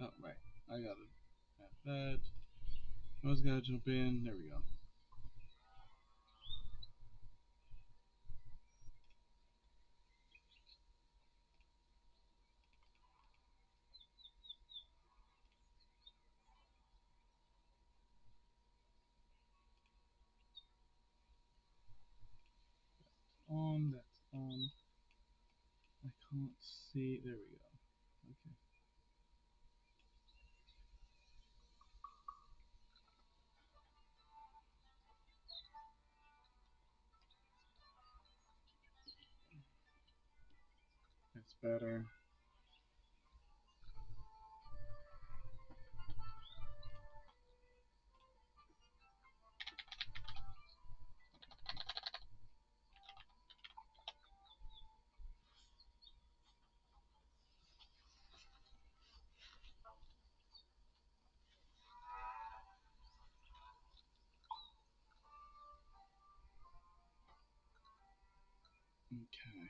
Oh, right. I gotta have that. I was gotta jump in. There we go. On. That's on. I can't see. There we go. Okay. That's better. Okay.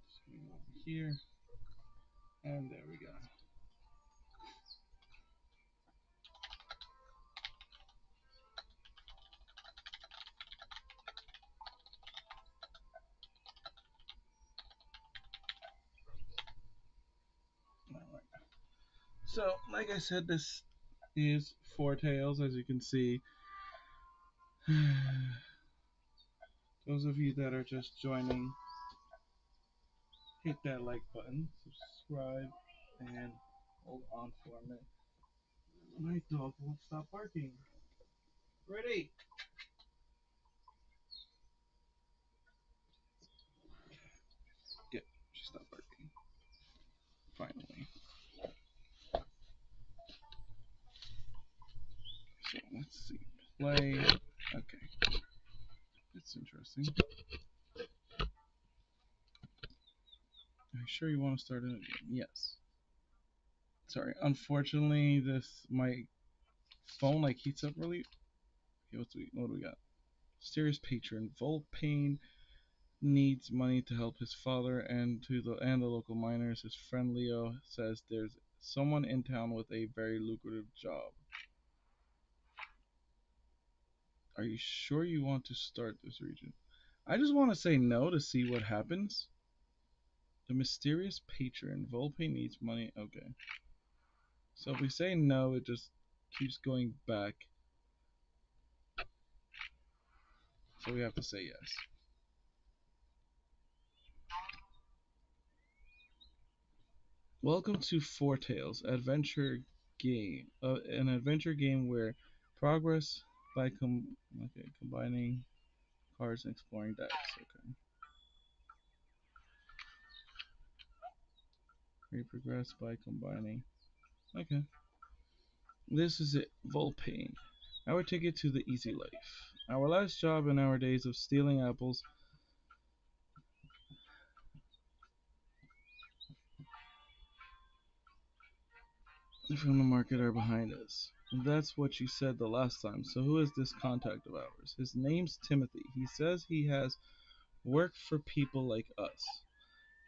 So over here. And there we go. Alright. So, like I said, this is Four Tails, as you can see. Those of you that are just joining, hit that like button, subscribe, and hold on for a minute. My dog won't stop barking. Ready? Get. She stopped barking. Finally. So let's see. Play. Okay. That's interesting. Are you sure you want to start it again? Yes. Sorry. Unfortunately, this my phone like heats up really. Okay, what do we got? Mysterious patron Volpain needs money to help his father and the local miners. His friend Leo says there's someone in town with a very lucrative job. Are you sure you want to start this region? I just want to say no to see what happens. The mysterious patron Volpe needs money. Okay. So if we say no, it just keeps going back. So we have to say yes. Welcome to Four Tales Adventure Game, an adventure game where progress by combining cards and exploring decks. Okay, we progress by combining. Okay, this is it. Volpain, our ticket to the easy life. Our last job in our days of stealing apples from the market are behind us. That's what you said the last time. So who is this contact of ours? His name's Timothy. He says he has worked for people like us.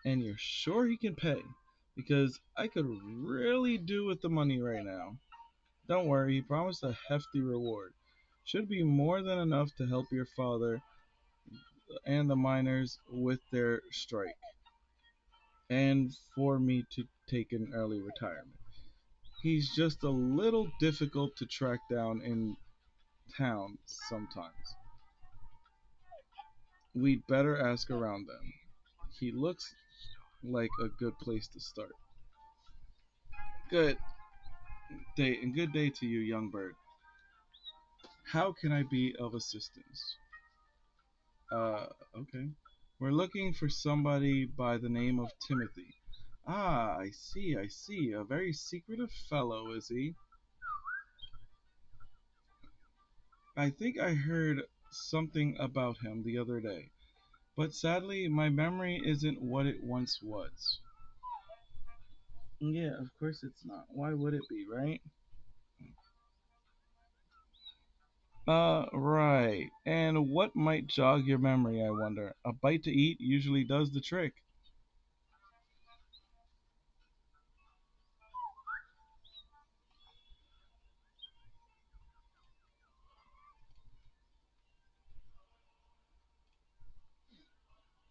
And you're sure he can pay? Because I could really do with the money right now. Don't worry, he promised a hefty reward. Should be more than enough to help your father and the miners with their strike. And for me to take an early retirement. He's just a little difficult to track down in town sometimes. We'd better ask around then. He looks like a good place to start. Good day and good day to you, young bird. How can I be of assistance? Uh, okay. We're looking for somebody by the name of Timothy. Ah, I see. A very secretive fellow, is he? I think I heard something about him the other day, but sadly, my memory isn't what it once was. Yeah, of course it's not. Why would it be, right? Right. And what might jog your memory, I wonder? A bite to eat usually does the trick.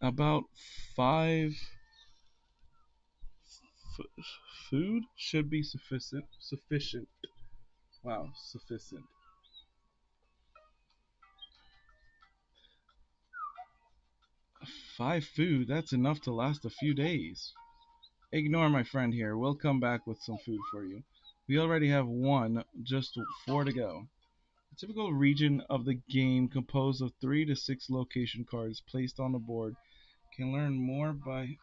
About five f- food should be sufficient. Sufficient. Wow, sufficient. Five food, that's enough to last a few days. Ignore my friend here. We'll come back with some food for you. We already have one, just four to go. A typical region of the game composed of 3 to 6 location cards placed on the board can learn more by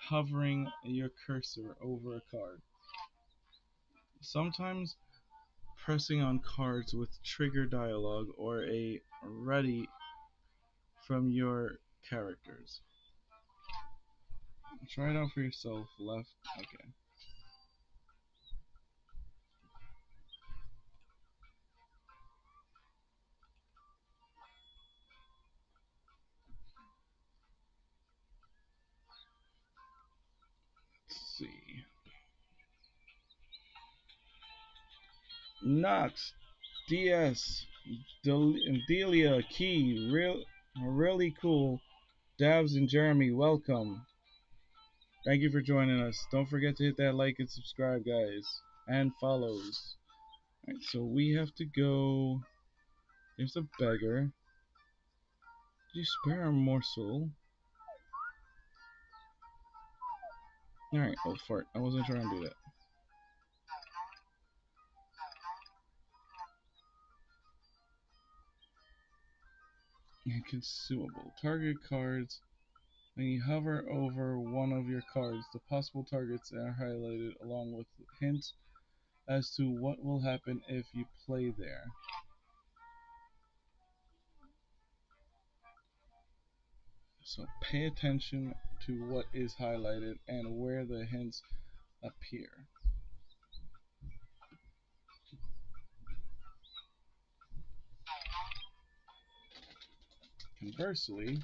hovering your cursor over a card. Sometimes pressing on cards with trigger dialogue or a ready from your characters. Try it out for yourself. Left. Okay. Let's see. Knox, DS, Delia, Key, really cool. Dabs and Jeremy, welcome. Thank you for joining us. Don't forget to hit that like and subscribe, guys, and follows. Alright, so we have to go. There's a beggar. Did you spare a morsel? Alright, oh fart. I wasn't trying to do that. And consumable. Target cards. When you hover over one of your cards, the possible targets are highlighted along with hints as to what will happen if you play there. So pay attention to what is highlighted and where the hints appear. Conversely,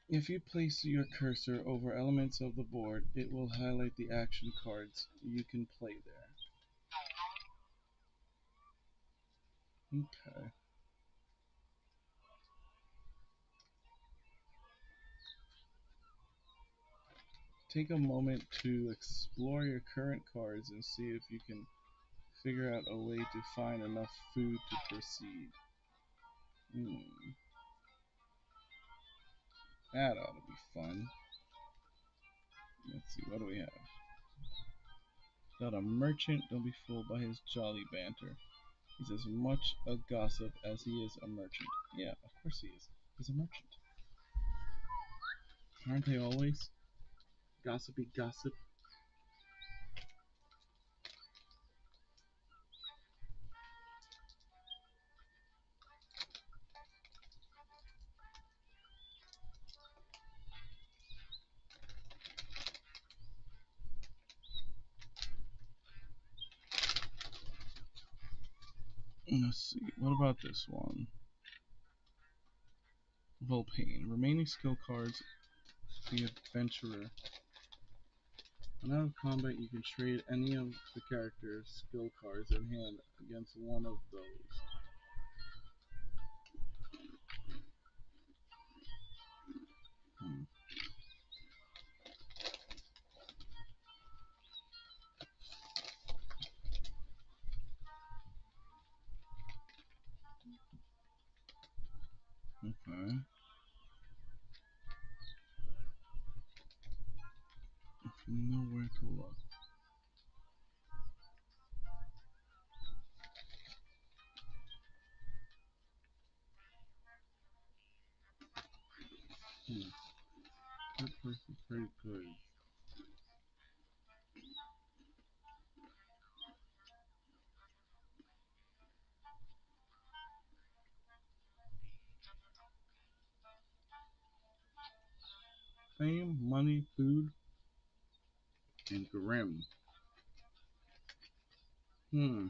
if you place your cursor over elements of the board, it will highlight the action cards you can play there. Okay. Take a moment to explore your current cards and see if you can figure out a way to find enough food to proceed. Hmm. That ought to be fun. Let's see, what do we have? Got a merchant, don't be fooled by his jolly banter. He's as much a gossip as he is a merchant. Yeah, of course he is. He's a merchant. Aren't they always? Gossipy gossip. Let's see, what about this one? Volpain. Remaining skill cards, the adventurer. When out of combat, you can trade any of the character's skill cards in hand against one of those. Hmm. Okay. If you know where to look. Hmm. That place is pretty good. Fame, money, food, and grim. Hmm.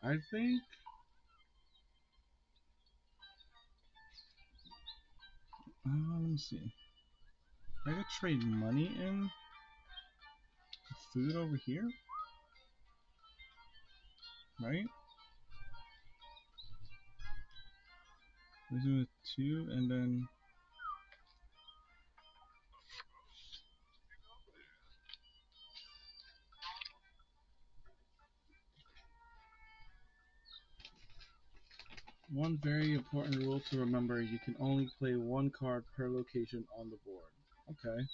I think. Let me see. I could trade money in food over here, right? Let's do it two, and then one very important rule to remember: you can only play one card per location on the board. Okay.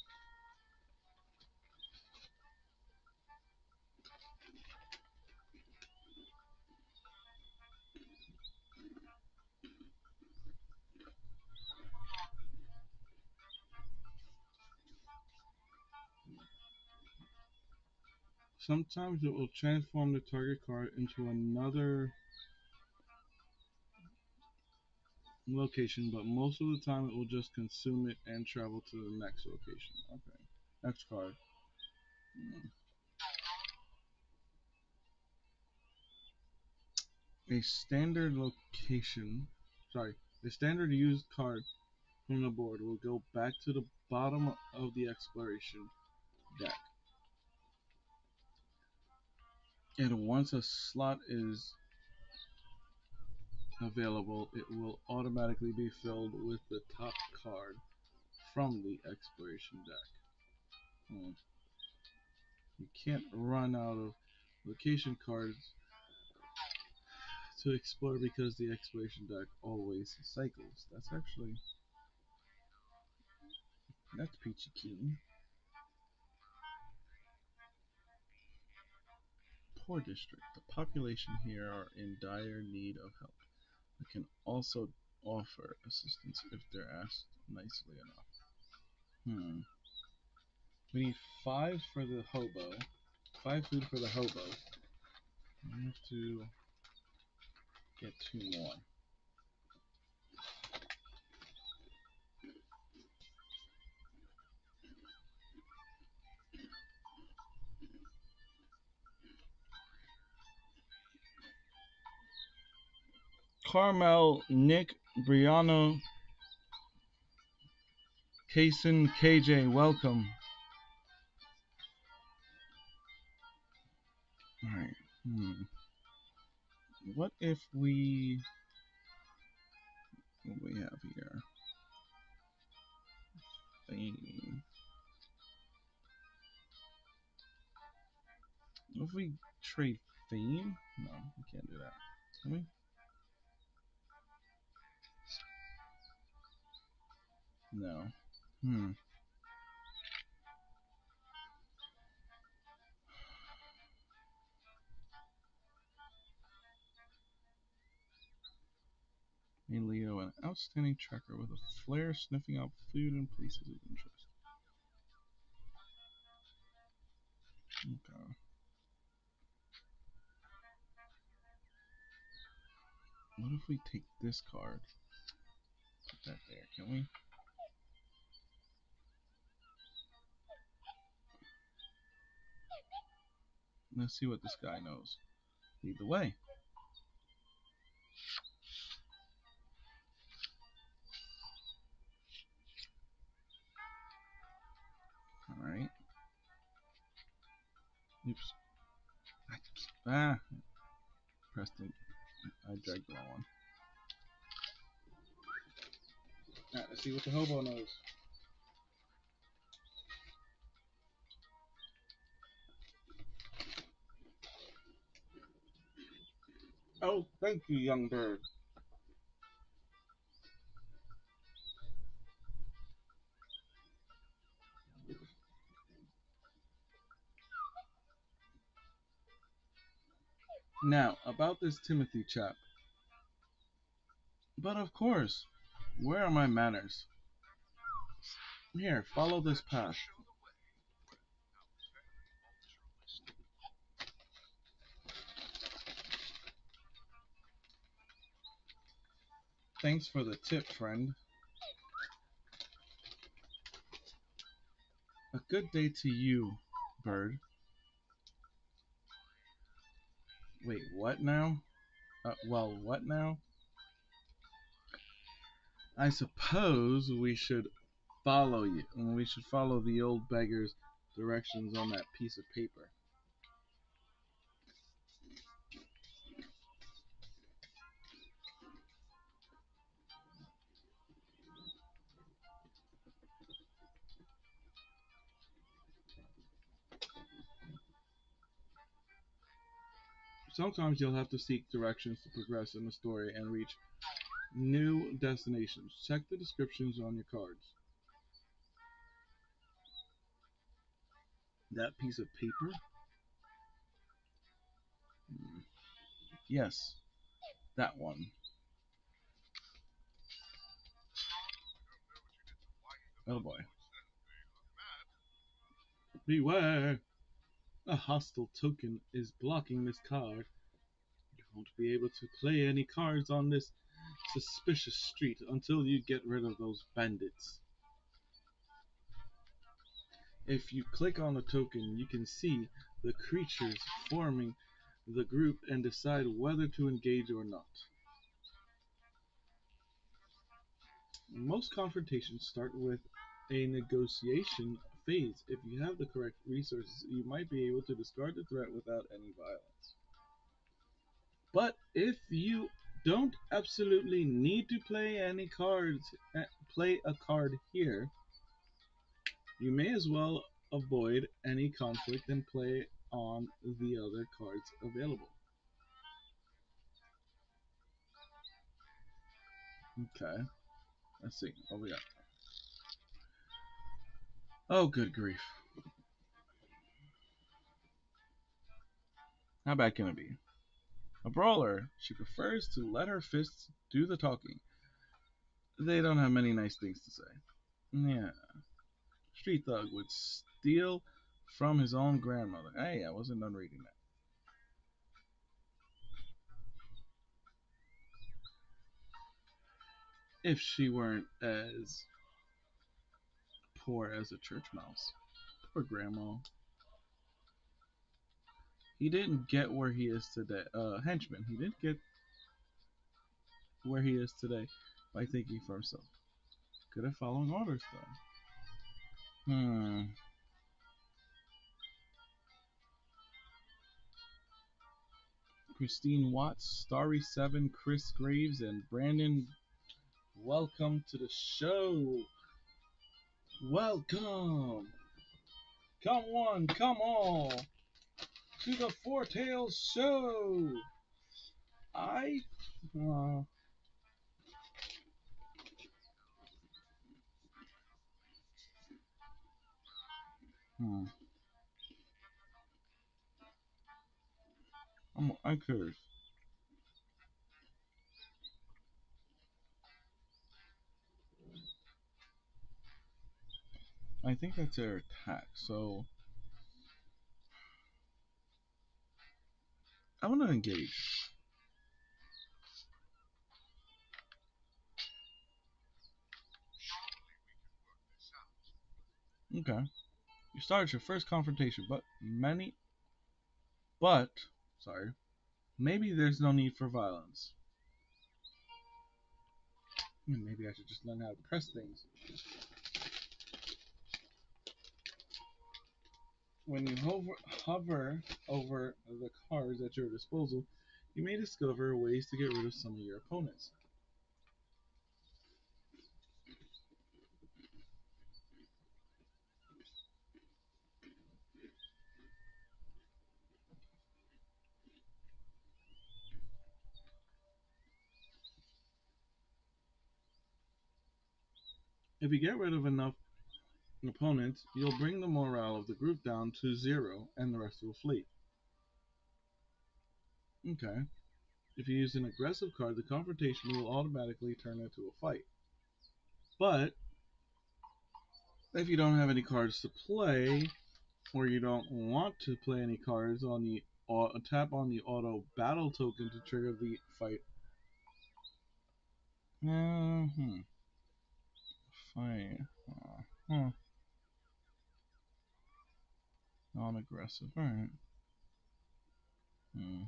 Sometimes it will transform the target card into another location, but most of the time it will just consume it and travel to the next location. Okay. Next card. A standard location. Sorry. A standard used card from the board will go back to the bottom of the exploration deck. And once a slot is available, it will automatically be filled with the top card from the exploration deck. Hmm. You can't run out of location cards to explore because the exploration deck always cycles. That's peachy keen. Poor district. The population here are in dire need of help. I can also offer assistance if they're asked nicely enough. Hmm. We need five for the hobo. Five food for the hobo. I have to get two more. Carmel, Nick, Brianna, Kason, KJ, welcome. Alright. What if we. What do we have here? Fame. What if we trade fame? No, we can't do that. Can we? No. Hmm. A Leo, an outstanding tracker with a flair sniffing out food and places of interest. Okay. What if we take this card? Put that there, can we? Let's see what this guy knows. Lead the way. Alright. Oops. Ah. Pressed it. I dragged the wrong one. Alright, let's see what the hobo knows. Oh, thank you, young bird. Now, about this Timothy chap. But of course, where are my manners? Here, follow this path. Thanks for the tip, friend. A good day to you, bird. Wait, what now? Well, what now? I suppose we should follow you. And we should follow the old beggar's directions on that piece of paper. Sometimes you'll have to seek directions to progress in the story and reach new destinations. Check the descriptions on your cards. That piece of paper? Hmm. Yes, that one. Oh boy. Beware! A hostile token is blocking this card. You won't be able to play any cards on this suspicious street until you get rid of those bandits. If you click on the token, you can see the creatures forming the group and decide whether to engage or not. Most confrontations start with a negotiation phase. If you have the correct resources, you might be able to discard the threat without any violence. But if you don't absolutely need to play any cards, play a card here, you may as well avoid any conflict and play on the other cards available. Okay, let's see what we got. Oh, good grief. How bad can it be? A brawler, she prefers to let her fists do the talking. They don't have many nice things to say. Yeah, street thug would steal from his own grandmother. Hey, I wasn't done reading that. If she weren't as poor as a church mouse. Poor grandma. He didn't get where he is today. Henchman. He didn't get where he is today by thinking for himself. Good at following orders, though. Hmm. Christine Watts, Starry Seven, Chris Graves, and Brandon. Welcome to the show. Welcome. Come on, come all to the Four Tails Show. I. Uh, hmm. I'm curious. I think that's their attack. So I want to engage. Okay. You started your first confrontation, but, sorry, maybe there's no need for violence. Maybe I should just learn how to press things. When you hover over the cards at your disposal, you may discover ways to get rid of some of your opponents. If you get rid of enough opponents, you'll bring the morale of the group down to zero and the rest will flee. Okay. If you use an aggressive card, the confrontation will automatically turn into a fight. But if you don't have any cards to play, or you don't want to play any cards on the tap on the auto battle token to trigger the fight. Hmm. Fight. Huh. Non-aggressive. All right. Hmm.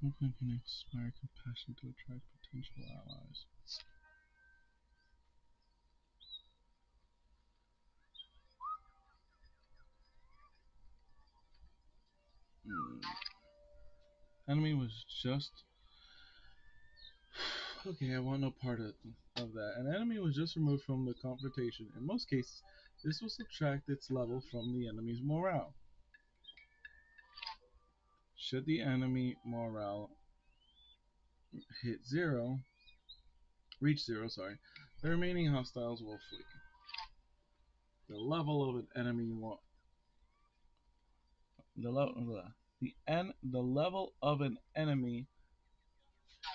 Movement can inspire compassion to attract potential allies. Hmm. Enemy was just okay. I want no part of that. An enemy was just removed from the confrontation. In most cases, this will subtract its level from the enemy's morale. Should the enemy morale hit zero, reach zero, sorry, the remaining hostiles will flee. The level of an enemy the level the level of an enemy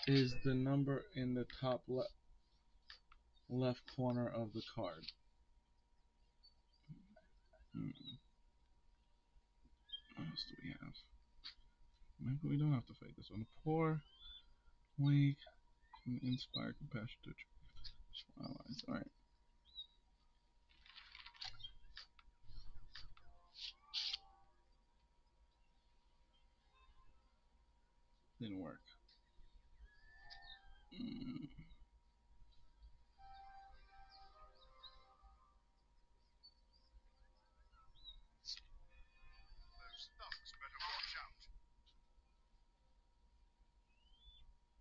is the number in the top left corner of the card. Hmm. What else do we have? Maybe we don't have to fight this one. Poor, weak, can inspire compassion to allies. Alright, didn't work. Mm.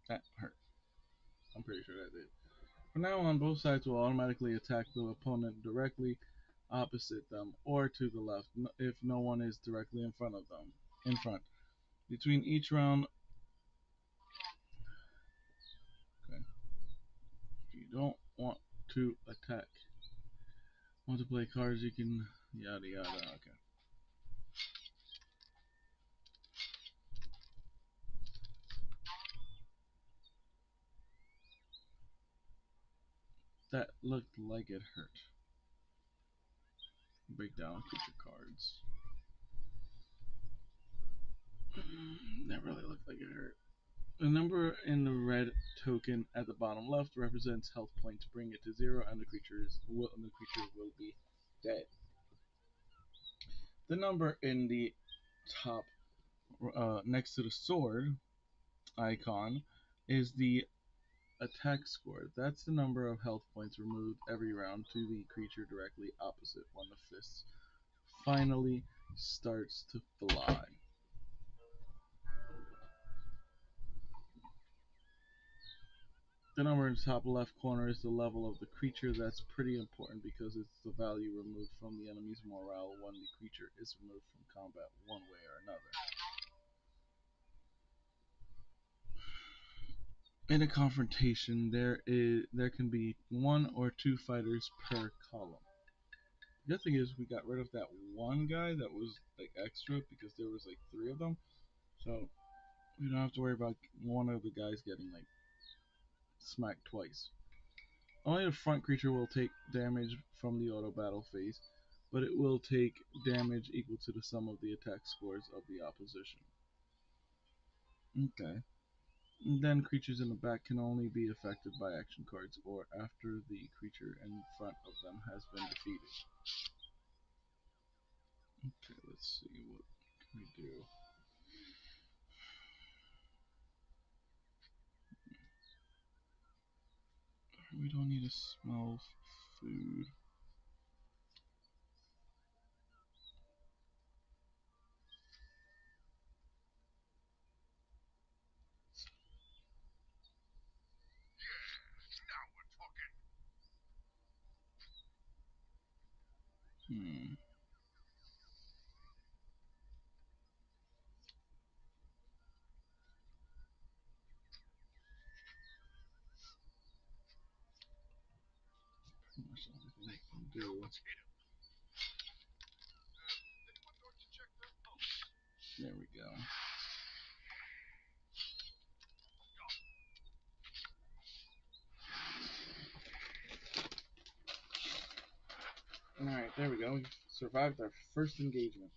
That hurt. I'm pretty sure that did. From now on, both sides will automatically attack the opponent directly opposite them or to the left if no one is directly in front of them. In front. Between each round, okay. If you don't want to attack, want to play cards, you can yada yada. Okay. That looked like it hurt. Break down creature cards. That really looked like it hurt. The number in the red token at the bottom left represents health points. Bring it to zero, and the creature will be dead. The number in the top next to the sword icon is the attack score. That's the number of health points removed every round to the creature directly opposite when the fist finally starts to fly. The number in the top left corner is the level of the creature. That's pretty important because it's the value removed from the enemy's morale when the creature is removed from combat one way or another. In a confrontation, there can be one or two fighters per column. The good thing is we got rid of that one guy that was like extra because there was like three of them, so we don't have to worry about one of the guys getting like smacked twice. Only the front creature will take damage from the auto battle phase, but it will take damage equal to the sum of the attack scores of the opposition. Okay. And then creatures in the back can only be affected by action cards or after the creature in front of them has been defeated. Okay, let's see what can we do. We don't need to smell food. Hmm. Pretty much the only thing I can do. There we go. Alright, there we go. We survived our first engagement.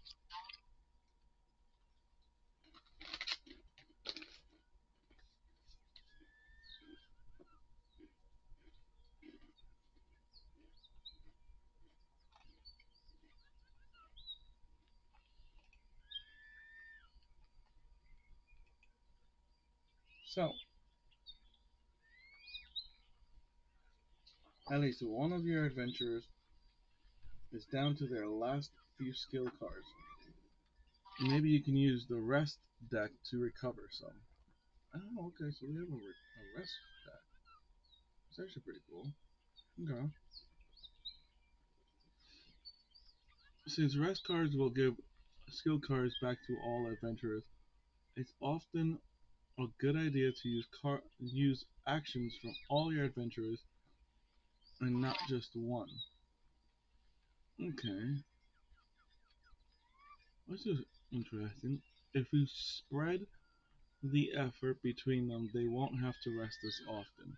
So, at least one of your adventurers is down to their last few skill cards. Maybe you can use the rest deck to recover some. Oh, okay, so we have a rest deck. It's actually pretty cool. Okay. Since rest cards will give skill cards back to all adventurers, it's often a good idea to use actions from all your adventurers and not just one. Okay, this is interesting. If you spread the effort between them, they won't have to rest as often.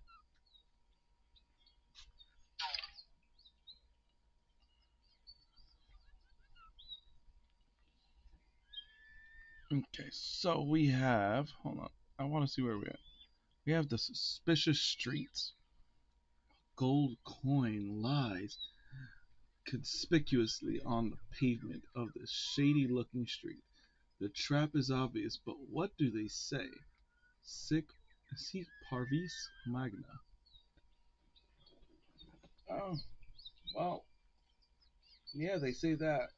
Okay, so we have. Hold on. I want to see where we're at. We have the suspicious streets. Gold coin lies conspicuously on the pavement of this shady looking street. The trap is obvious, but what do they say? Sic, sic parvis magna. Oh, well, yeah, they say that.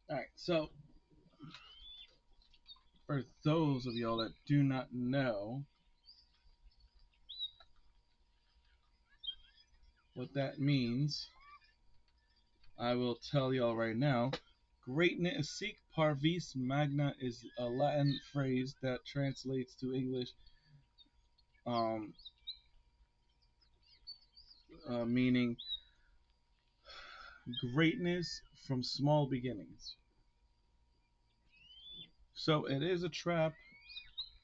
Alright, so for those of y'all that do not know what that means, I will tell y'all right now. Greatness, sic parvis magna is a Latin phrase that translates to English, um, meaning greatness from small beginnings. So it is a trap.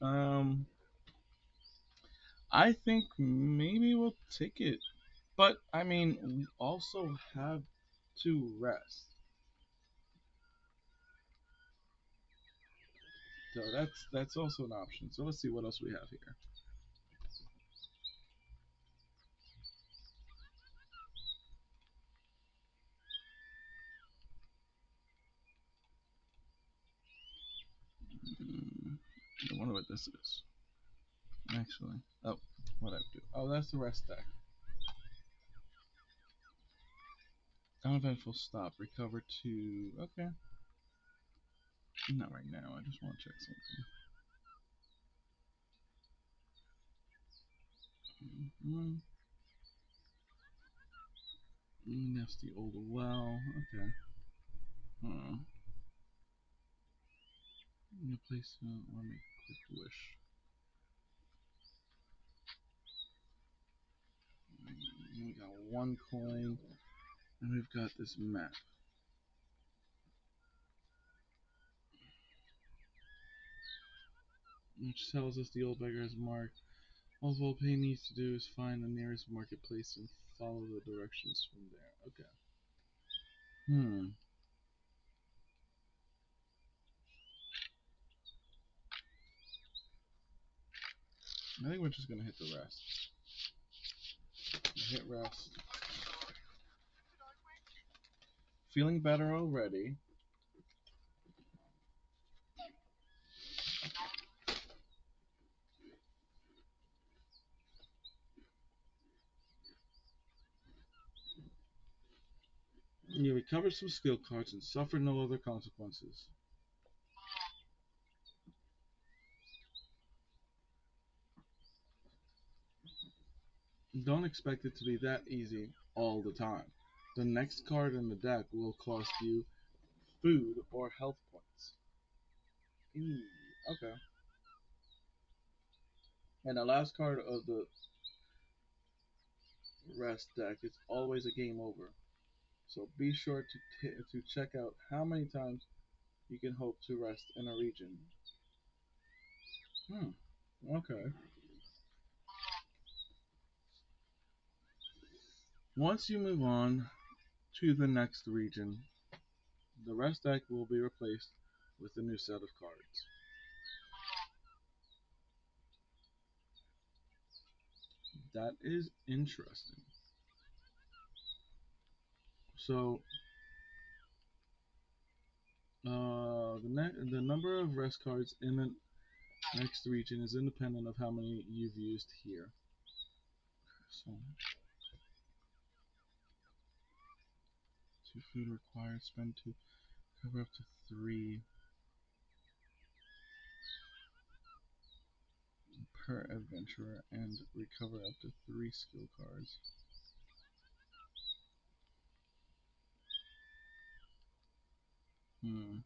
Um, I think maybe we'll take it, but I mean, we also have to rest. So that's also an option. So let's see what else we have here. Hmm, I wonder what this is. Actually, oh, what I do? Oh, that's the rest deck. Uneventful stop. Recover to. Okay. Not right now. I just want to check something. Mm-hmm. That's the old well. Okay. Hmm. New place. Want to make a quick wish. We got one coin, and we've got this map, which tells us the old beggar is marked. All Volpe needs to do is find the nearest marketplace and follow the directions from there. Okay. Hmm. I think we're just gonna hit the rest. Hit rest. Feeling better already. You recover some skill cards and suffer no other consequences. Don't expect it to be that easy all the time. The next card in the deck will cost you food or health points. Eee, okay. And the last card of the rest deck is always a game over. So be sure to check out how many times you can hope to rest in a region. Hmm. Okay. Once you move on to the next region, the rest deck will be replaced with a new set of cards. That is interesting. So The number of rest cards in the next region is independent of how many you've used here. So, 2 food required. Spend 2. Cover up to 3 per adventurer and recover up to 3 skill cards. Hmm.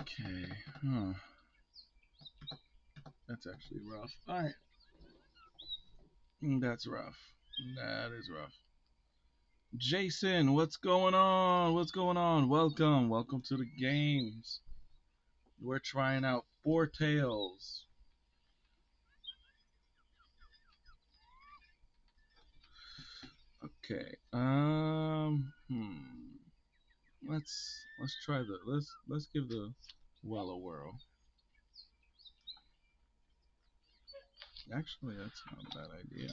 Okay. Huh. That's actually rough. Alright. That's rough. That is rough. Jason, what's going on? What's going on? Welcome. Welcome to the games. We're trying out Four Tails. Okay. Let's try the let's give the well a whirl. Actually, that's not a bad idea.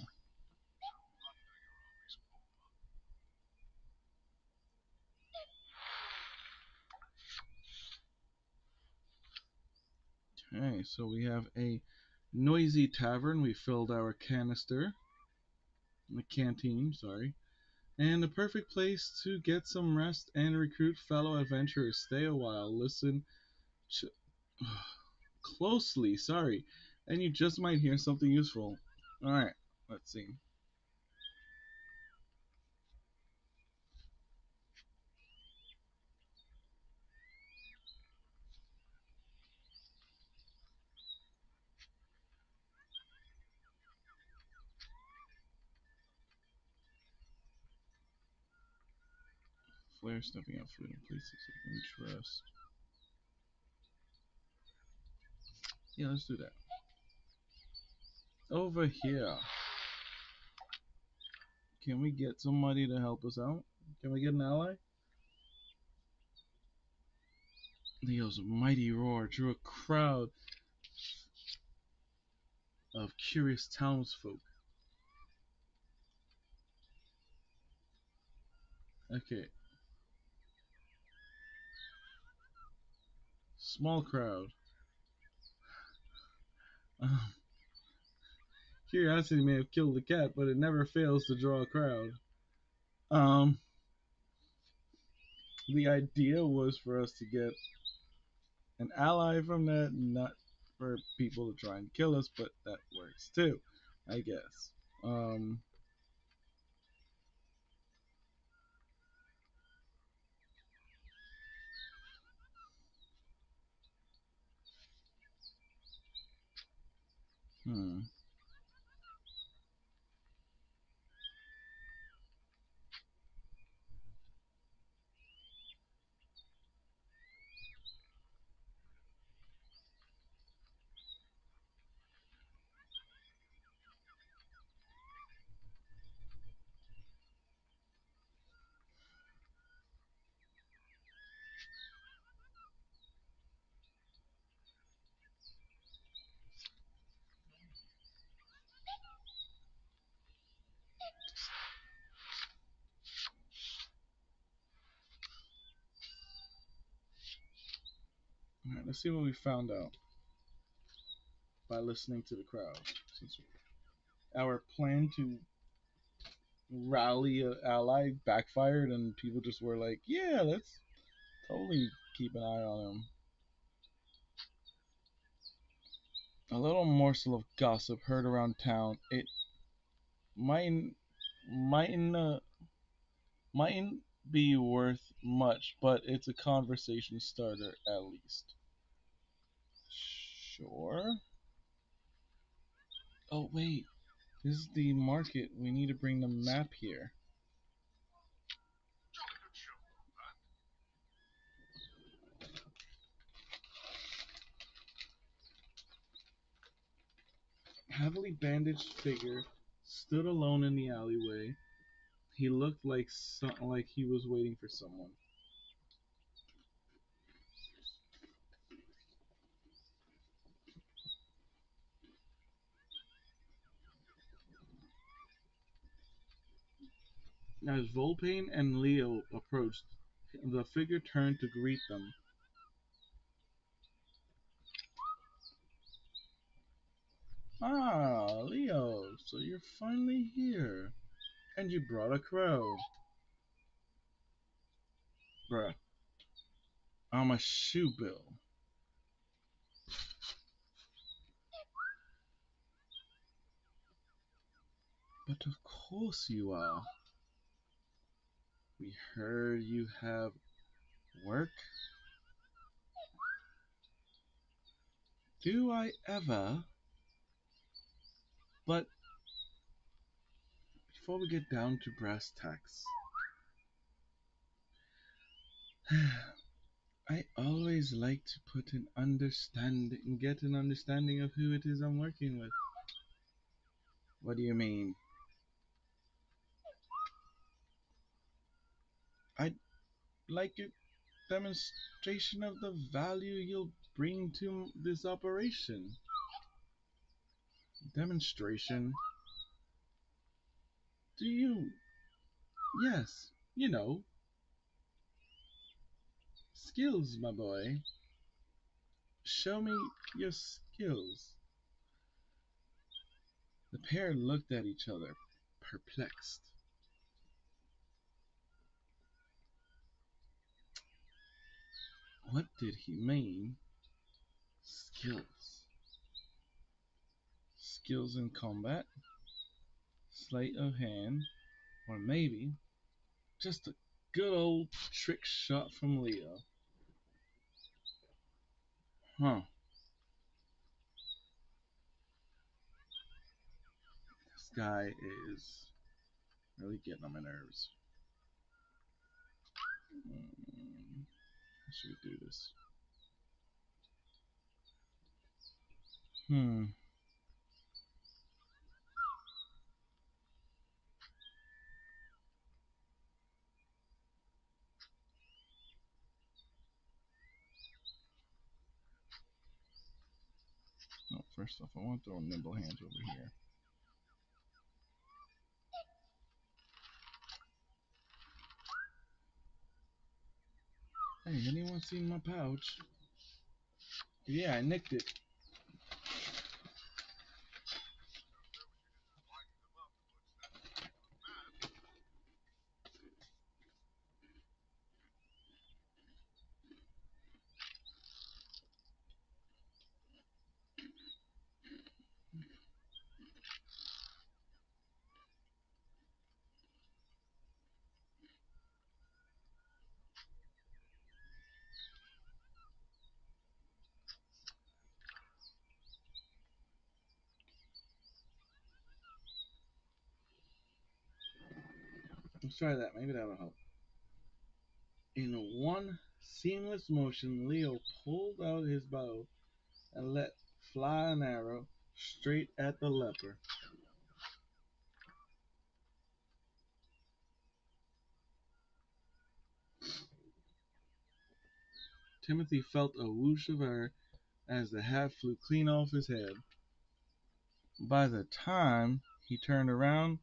Okay, so we have a noisy tavern. We filled our canister, the canteen, sorry, and a perfect place to get some rest and recruit fellow adventurers. Stay a while, listen ch- closely, sorry, and you just might hear something useful. All right, let's see. Flare stuffing out food in places of interest. Yeah, let's do that. Over here. Can we get somebody to help us out? Can we get an ally? Leo's mighty roar drew a crowd of curious townsfolk. Okay, small crowd. Curiosity may have killed the cat, but it never fails to draw a crowd. Um, the idea was for us to get an ally from that, not for people to try and kill us, but that works too, I guess. Um, hmm. All right, let's see what we found out by listening to the crowd. Since our plan to rally an ally backfired, and people just were like, "Yeah, let's totally keep an eye on him." A little morsel of gossip heard around town. It might mightn't mightn't be worth much, but it's a conversation starter at least. Sure. Oh wait, this is the market. We need to bring the map here. Heavily bandaged figure stood alone in the alleyway. He looked like he was waiting for someone. As Volpain and Leo approached, the figure turned to greet them. Ah, Leo, so you're finally here. And you brought a crow. Bruh, I'm a shoe bill. But of course you are. We heard you have work. Do I ever? But before we get down to brass tacks, I always like to get an understanding of who it is I'm working with. What do you mean? I'd like a demonstration of the value you'll bring to this operation. Demonstration? Do you? Yes, skills, my boy. Show me your skills. The pair looked at each other, perplexed. What did he mean? Skills. Skills in combat, sleight of hand, or maybe just a good old trick shot from Leo. Huh, this guy is really getting on my nerves. How should we do this? Hmm. Oh, first off, I want to throw nimble hands over here. Hey, anyone seen my pouch? Yeah, I nicked it. Let's try that. Maybe that'll help. In one seamless motion, Leo pulled out his bow and let fly an arrow straight at the leper. Timothy felt a whoosh of air as the hat flew clean off his head. By the time he turned around,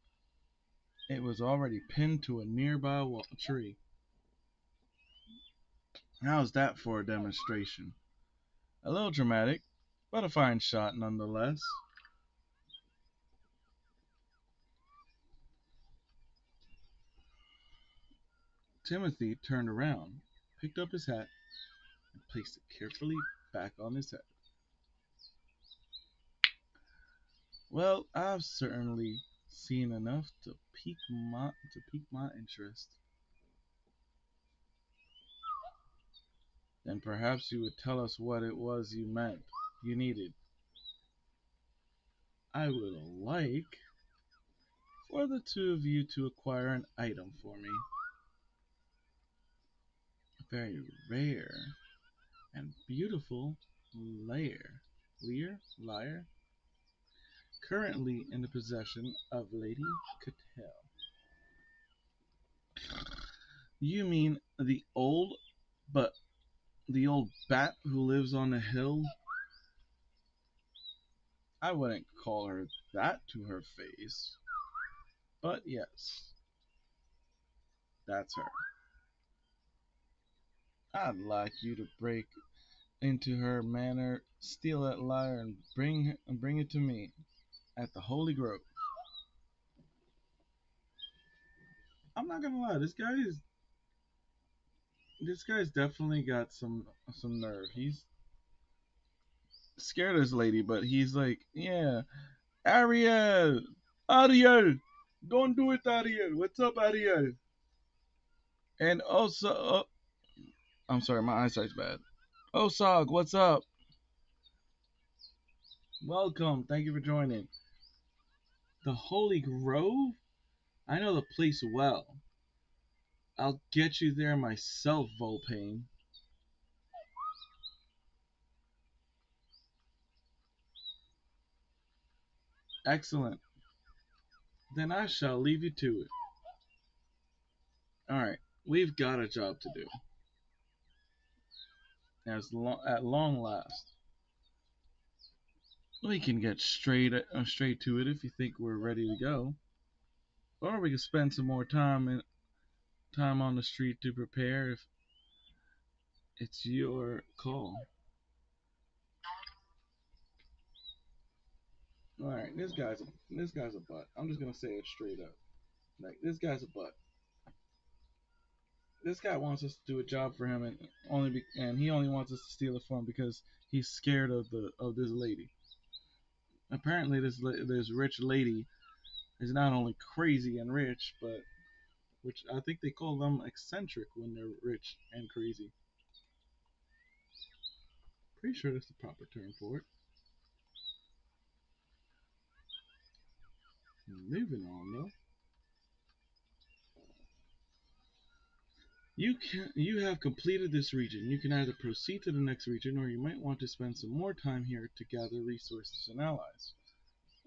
it was already pinned to a nearby tree. How's that for a demonstration? A little dramatic, but a fine shot nonetheless. Timothy turned around, picked up his hat, and placed it carefully back on his head. Well, I've certainly seen enough to pique my interest. Then perhaps you would tell us what it was you needed. I would like for the two of you to acquire an item for me. A very rare and beautiful lyre, currently in the possession of Lady Cattell. You mean but the old bat who lives on the hill? I wouldn't call her that to her face. But yes, that's her. I'd like you to break into her manor, steal that lyre, and bring it to me at the Holy Grove. I'm not gonna lie, this guy's definitely got some nerve. He's scared of this lady, but he's like, yeah, Ariel, Ariel, don't do it, Ariel. What's up, Ariel? And also, I'm sorry, my eyesight's bad. Osag, what's up? Welcome. Thank you for joining. The Holy Grove? I know the place well. I'll get you there myself, Volpain. Excellent. Then I shall leave you to it. Alright, we've got a job to do. At long last. We can get straight to it if you think we're ready to go. Or we can spend some more time on the street to prepare if it's your call. Alright, this guy's a butt. I'm just gonna say it straight up. Like this guy's a butt. This guy wants us to do a job for him, and he only wants us to steal it for him because he's scared of this lady. Apparently, this rich lady is not only crazy and rich, but which I think they call them eccentric when they're rich and crazy. Pretty sure that's the proper term for it. Moving on though. You have completed this region. You can either proceed to the next region, or you might want to spend some more time here to gather resources and allies.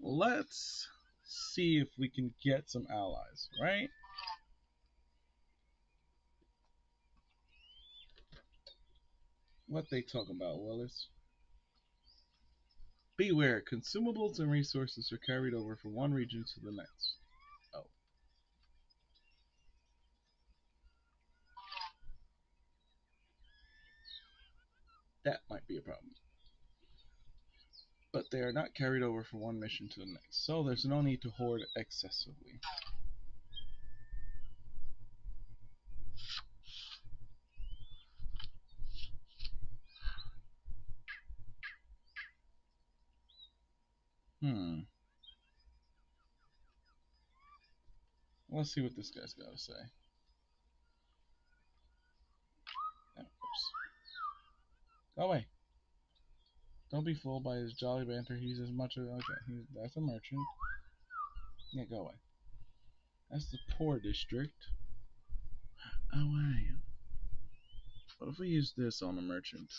Let's see if we can get some allies, right? What they talk about, Willis? Beware, consumables and resources are carried over from one region to the next. Oh, that might be a problem. But they are not carried over from one mission to the next, so there's no need to hoard excessively. Hmm. Let's see what this guy's got to say. Oops. Go away. Don't be fooled by his jolly banter. He's as much of that's a merchant. Yeah, go away. That's the poor district. Oh, where are you? What if we use this on a merchant?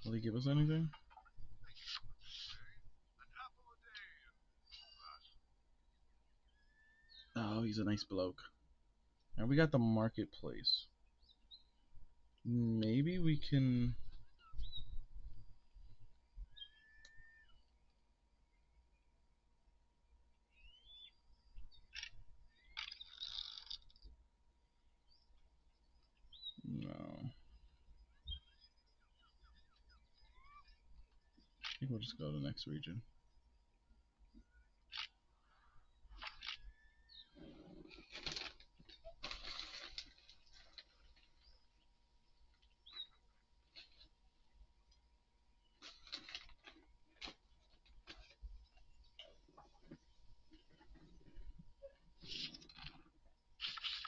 Will he give us anything? Oh, he's a nice bloke. And we got the marketplace. Maybe we can. No. I think we'll just go to the next region.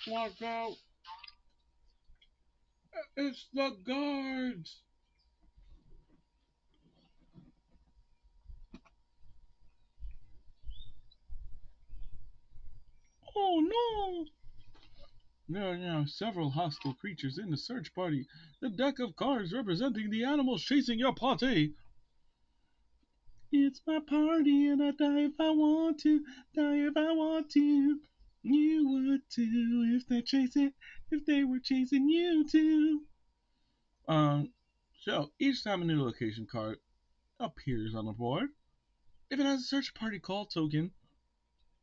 Watch out! It's the guards! Oh no! There are now several hostile creatures in the search party. The deck of cards representing the animals chasing your party. It's my party and I die if I want to, die if I want to. You would too if they were chasing you too. Um, so each time a new location card appears on the board, if it has a search party call token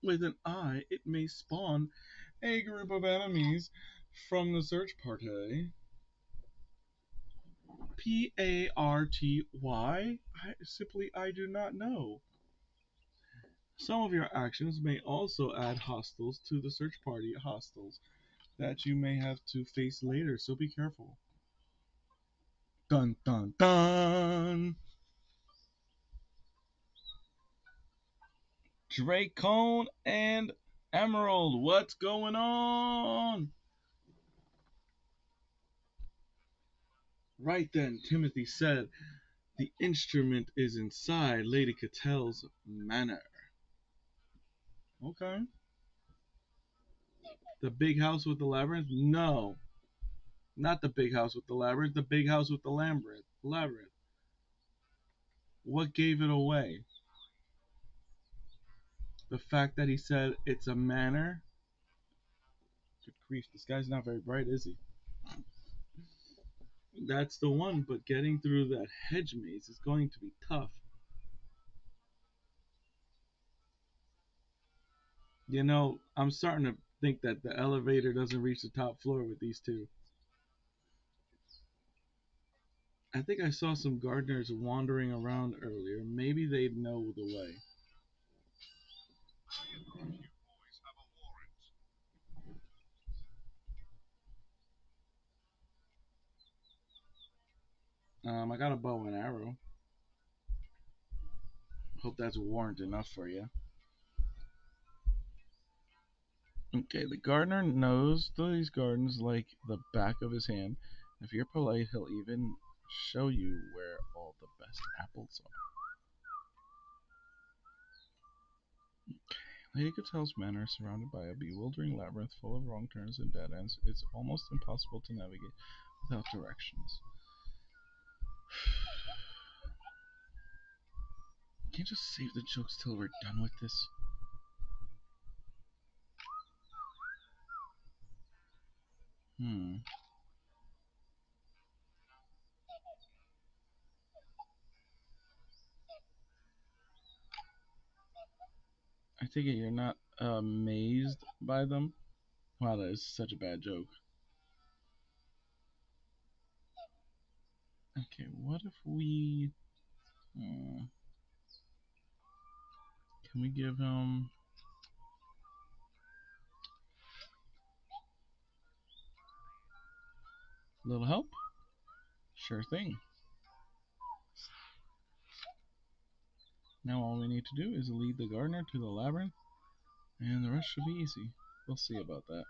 with an I, it may spawn a group of enemies from the search party. Party? I do not know. Some of your actions may also add hostiles to the search party, hostiles that you may have to face later, so be careful. Dun dun dun! Dracone and Emerald, what's going on? Right then, Timothy said, the instrument is inside Lady Catel's manor. Okay. The big house with the labyrinth? No. Not the big house with the labyrinth, the big house with the labyrinth. Labyrinth. What gave it away? The fact that he said it's a manor? Good grief, this guy's not very bright, is he? That's the one, but getting through that hedge maze is going to be tough. You know, I'm starting to think that the elevator doesn't reach the top floor with these two. I think I saw some gardeners wandering around earlier. Maybe they'd know the way. I got a bow and arrow. Hope that's warrant enough for you. Okay, the gardener knows these gardens like the back of his hand. If you're polite, he'll even show you where all the best apples are. Lady Catel's manor is surrounded by a bewildering labyrinth full of wrong turns and dead ends. It's almost impossible to navigate without directions. Can't just save the jokes till we're done with this? Hmm. I take it you're not amazed by them? Wow, that is such a bad joke. Okay, what if we... can we give him a little help? Sure thing. Now all we need to do is lead the gardener to the labyrinth, and the rest should be easy. We'll see about that.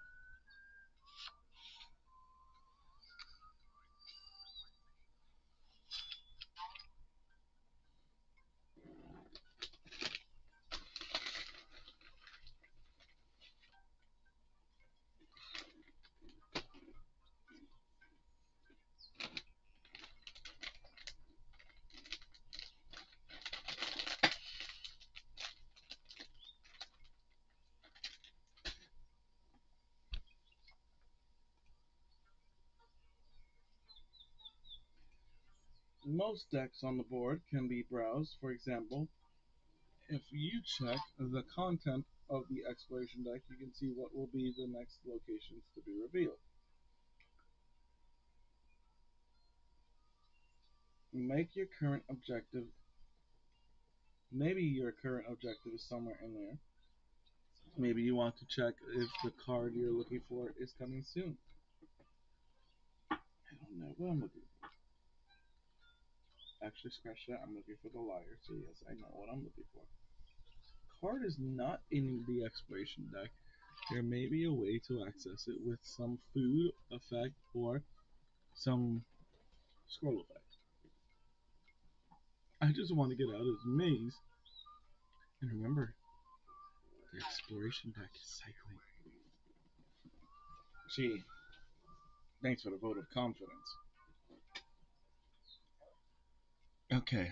Most decks on the board can be browsed. For example, if you check the content of the exploration deck, you can see what will be the next locations to be revealed. Make your current objective. Maybe your current objective is somewhere in there. Maybe you want to check if the card you're looking for is coming soon. I don't know what I'm looking for. Actually, scratch that. I'm looking for the liar. So yes, I know what I'm looking for. Card is not in the exploration deck. There may be a way to access it with some food effect or some scroll effect. I just want to get out of this maze. And remember, the exploration deck is cycling. Gee, thanks for the vote of confidence. Okay.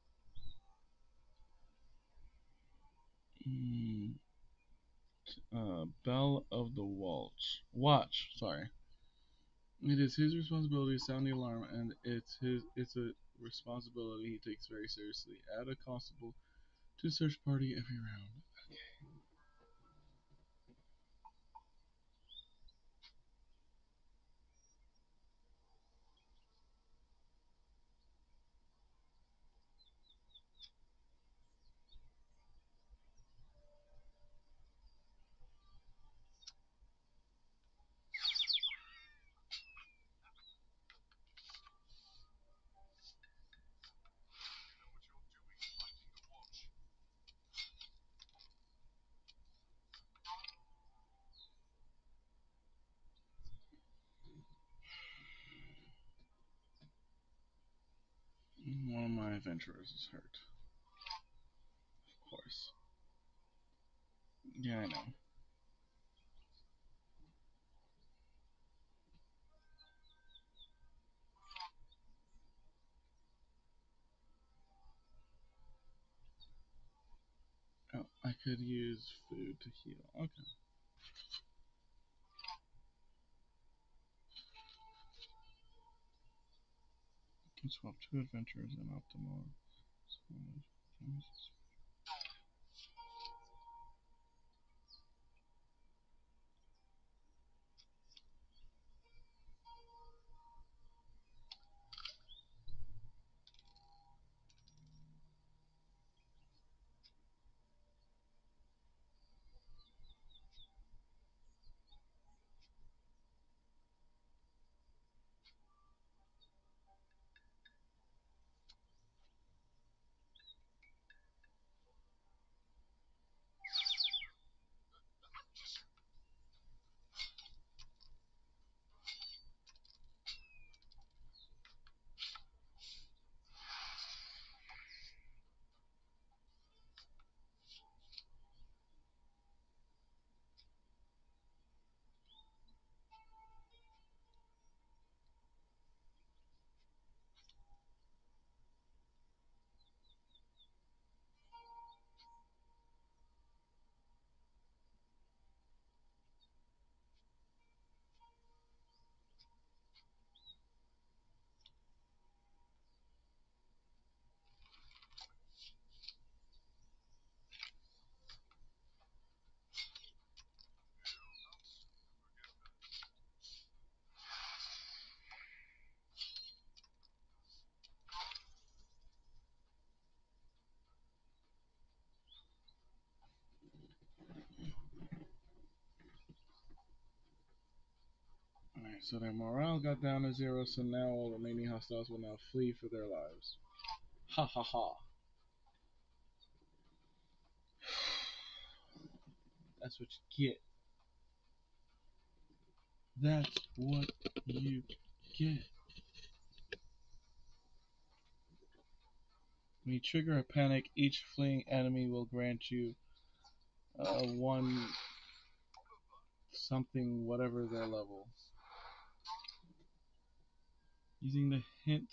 Mm, Bell of the Watch. Sorry. It is his responsibility to sound the alarm, and it's a responsibility he takes very seriously. Add a constable to search party every round. One of my adventurers is hurt. Of course. Yeah, I know. Oh, I could use food to heal. Okay. Can swap two adventurers in optimal. Alright, so their morale got down to zero, so now all remaining hostiles will now flee for their lives. Ha ha ha. That's what you get. That's what you get. When you trigger a panic, each fleeing enemy will grant you one something, whatever their level. Using the hint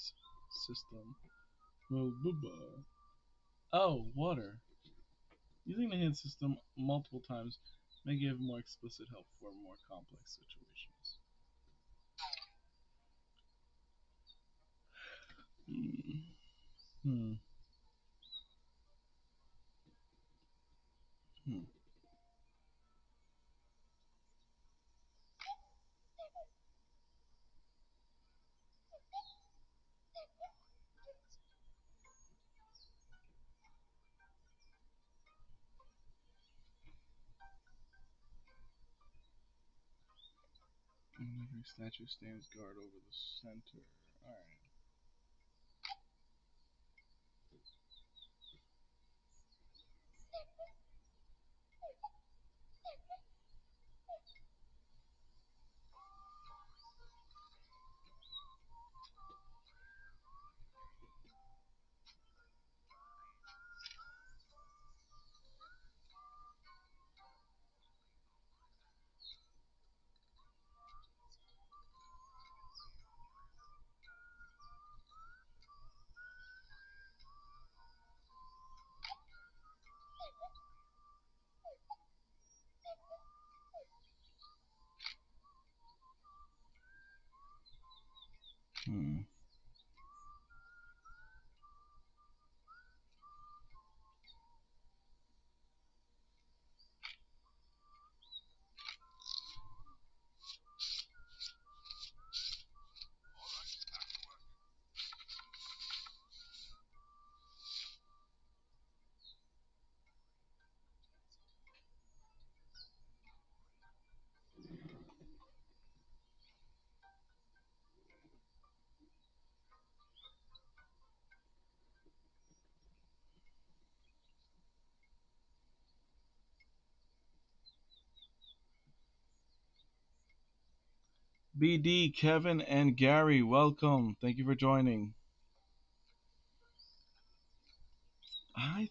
system. Oh, water. Using the hint system multiple times may give more explicit help for more complex situations. Hmm. Hmm. Hmm. And every statue stands guard over the center. Alright. BD, Kevin, and Gary, welcome. Thank you for joining. I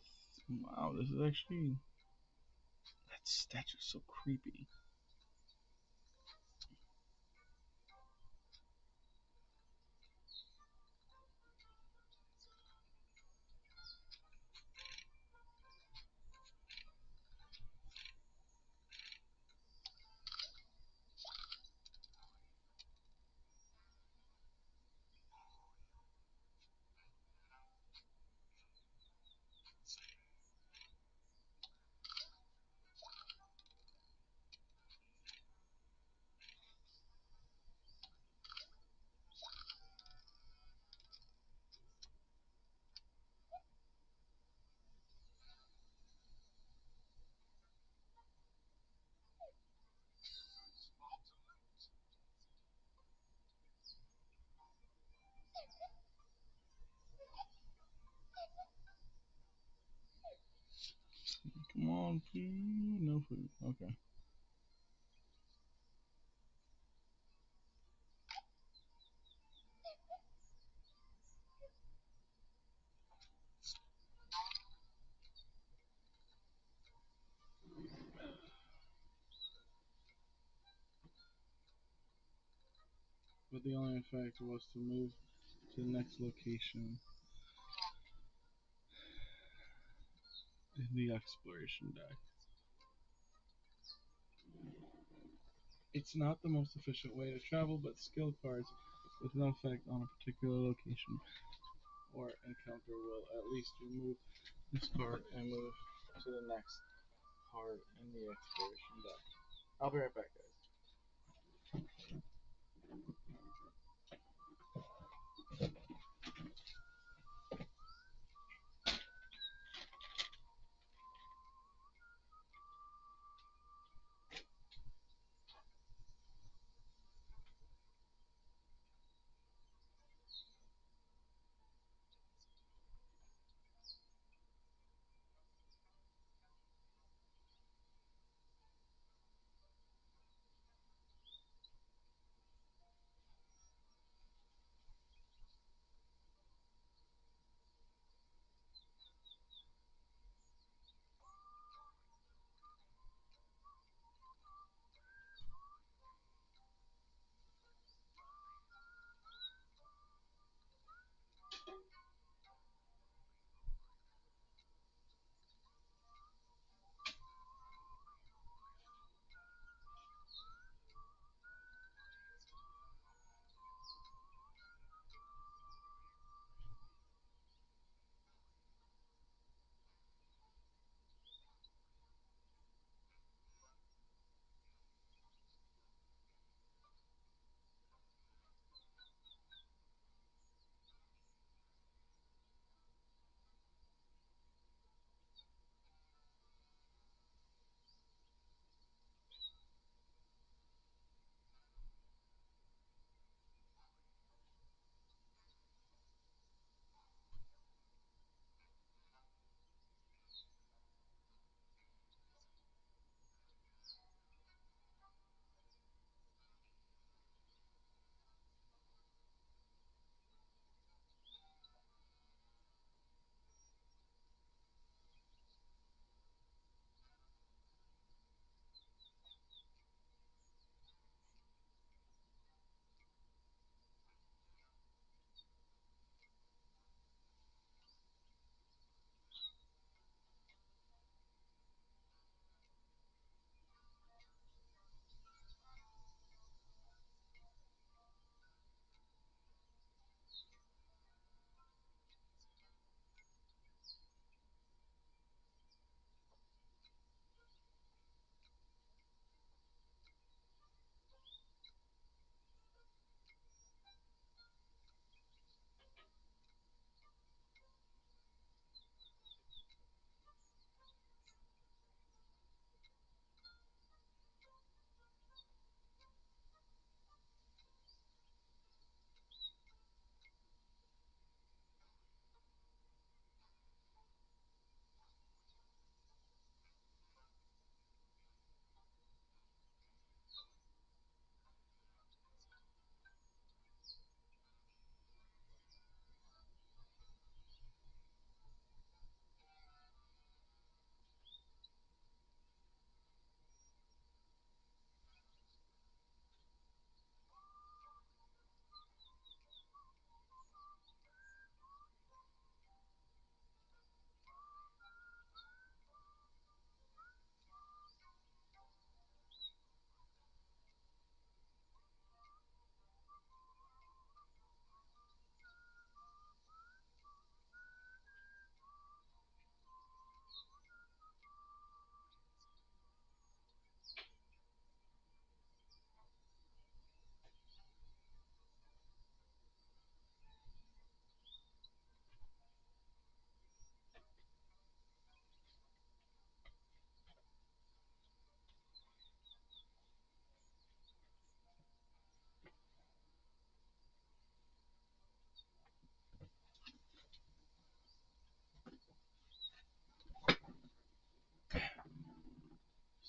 wow, this is actually that statue's so creepy. Come on, food. No food. Okay. But the only effect was to move to the next location in the exploration deck. It's not the most efficient way to travel, but skill cards with no effect on a particular location or encounter will at least remove this card and move to the next card in the exploration deck. I'll be right back, guys.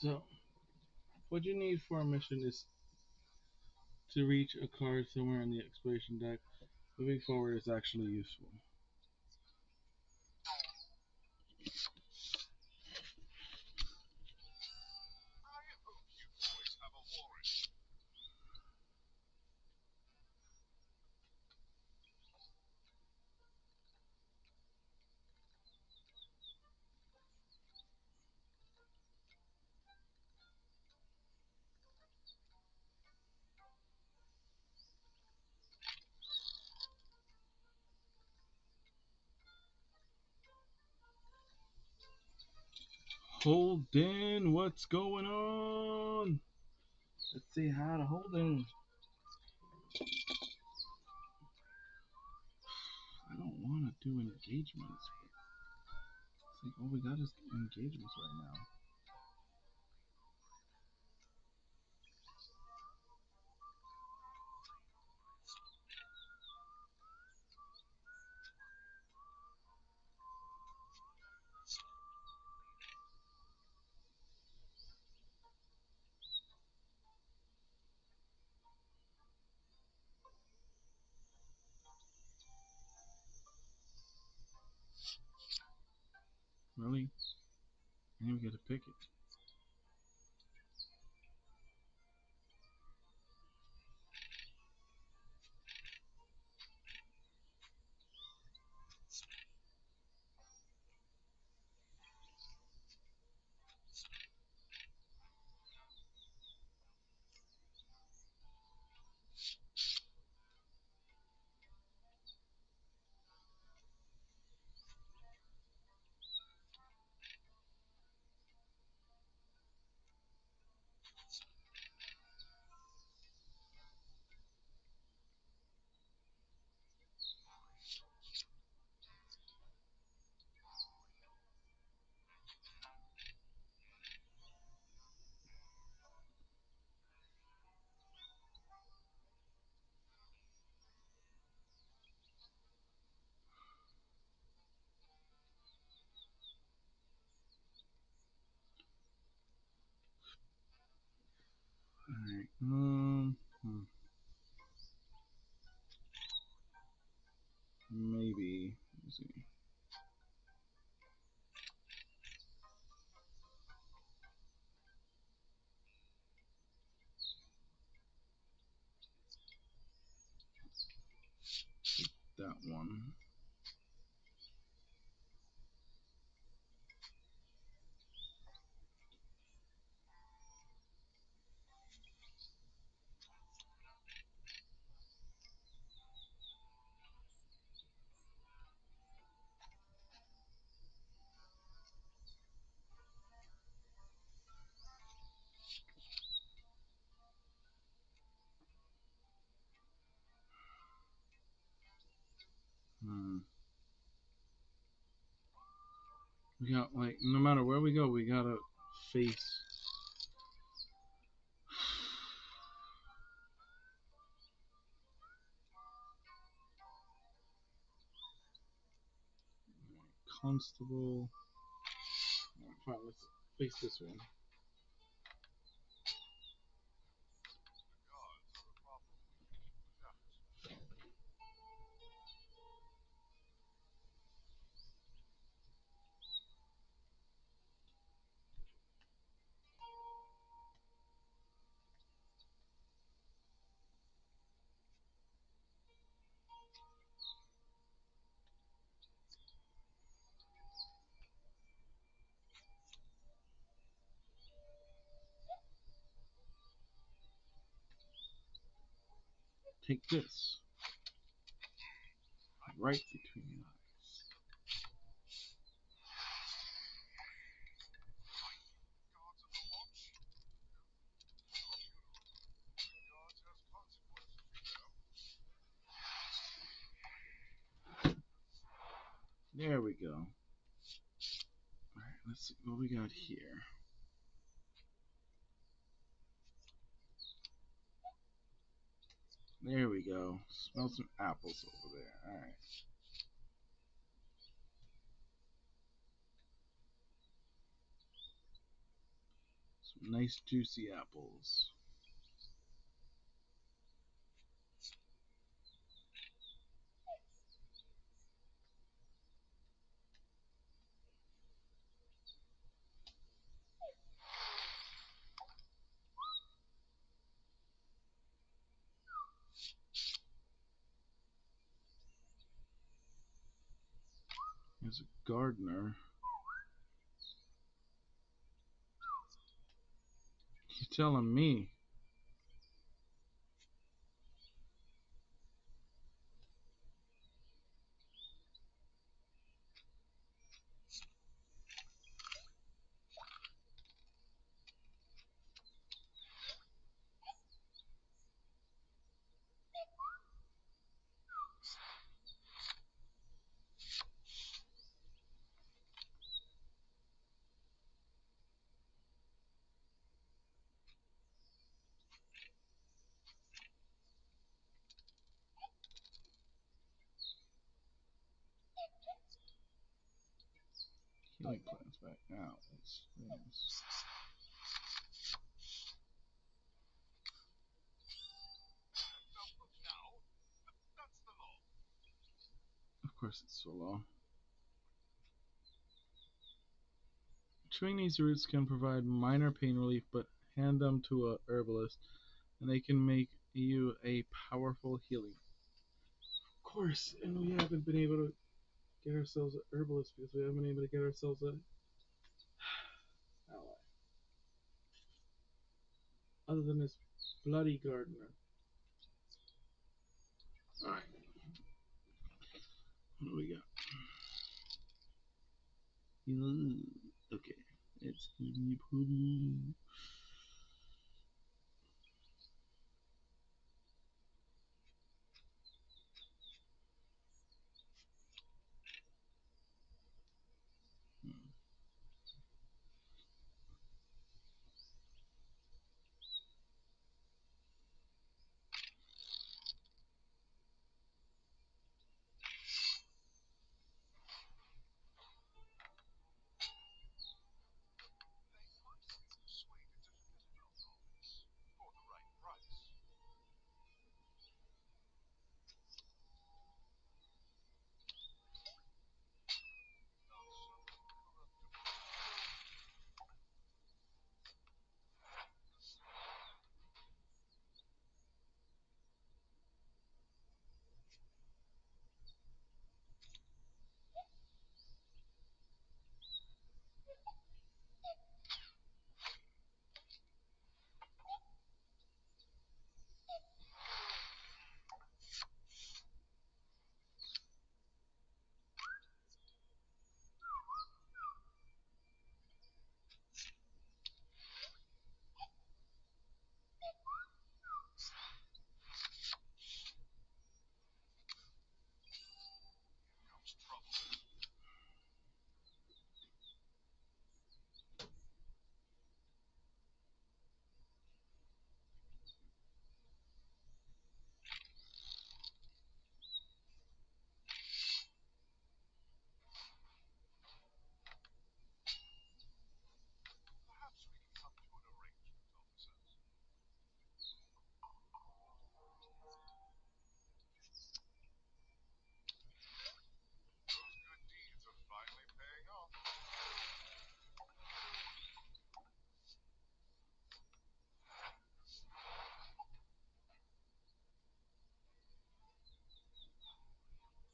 So, what you need for a mission is to reach a card somewhere in the exploration deck. Moving forward is actually useful. Holden, what's going on? Let's say hi to Holden. I don't want to do engagements, but it's like all we got is engagements right now. Really? I didn't even get to pick it. Alright, maybe. Let's see. That one. Hmm. We got, like, no matter where we go, we gotta face. Constable. Fine, let's face this one. Take this. Right between your eyes. There we go. Alright, let's see what we got here. There we go. Smell some apples over there. Alright. Nice juicy apples. As a gardener, you telling me? Healing plants back now. Of course, it's so low. Chewing these roots can provide minor pain relief, but hand them to a herbalist, and they can make you a powerful healing. Of course, and we haven't been able to get ourselves an herbalist because we haven't been able to get ourselves a ally. Other than this bloody gardener. Alright, what do we got? Okay, it's Hoodie Poodie.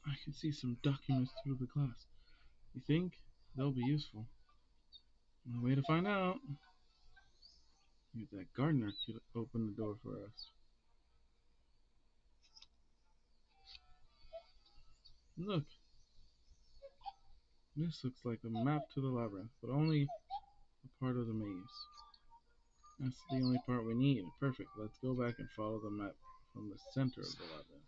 I can see some documents through the glass. You think they'll be useful? No way to find out. Maybe that gardener could open the door for us. Look, this looks like a map to the labyrinth, but only a part of the maze. That's the only part we need. Perfect. Let's go back and follow the map from the center of the labyrinth.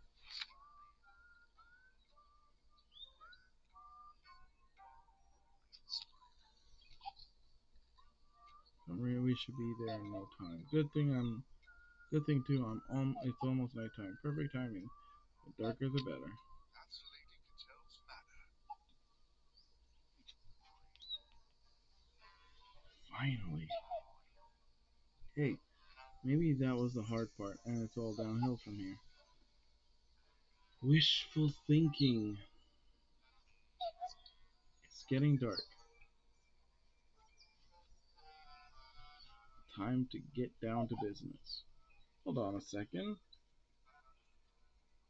We should be there in no time. Good thing too. It's almost nighttime. Perfect timing. The darker the better. Finally. Hey, maybe that was the hard part, and it's all downhill from here. Wishful thinking. It's getting dark. Time to get down to business. Hold on a second.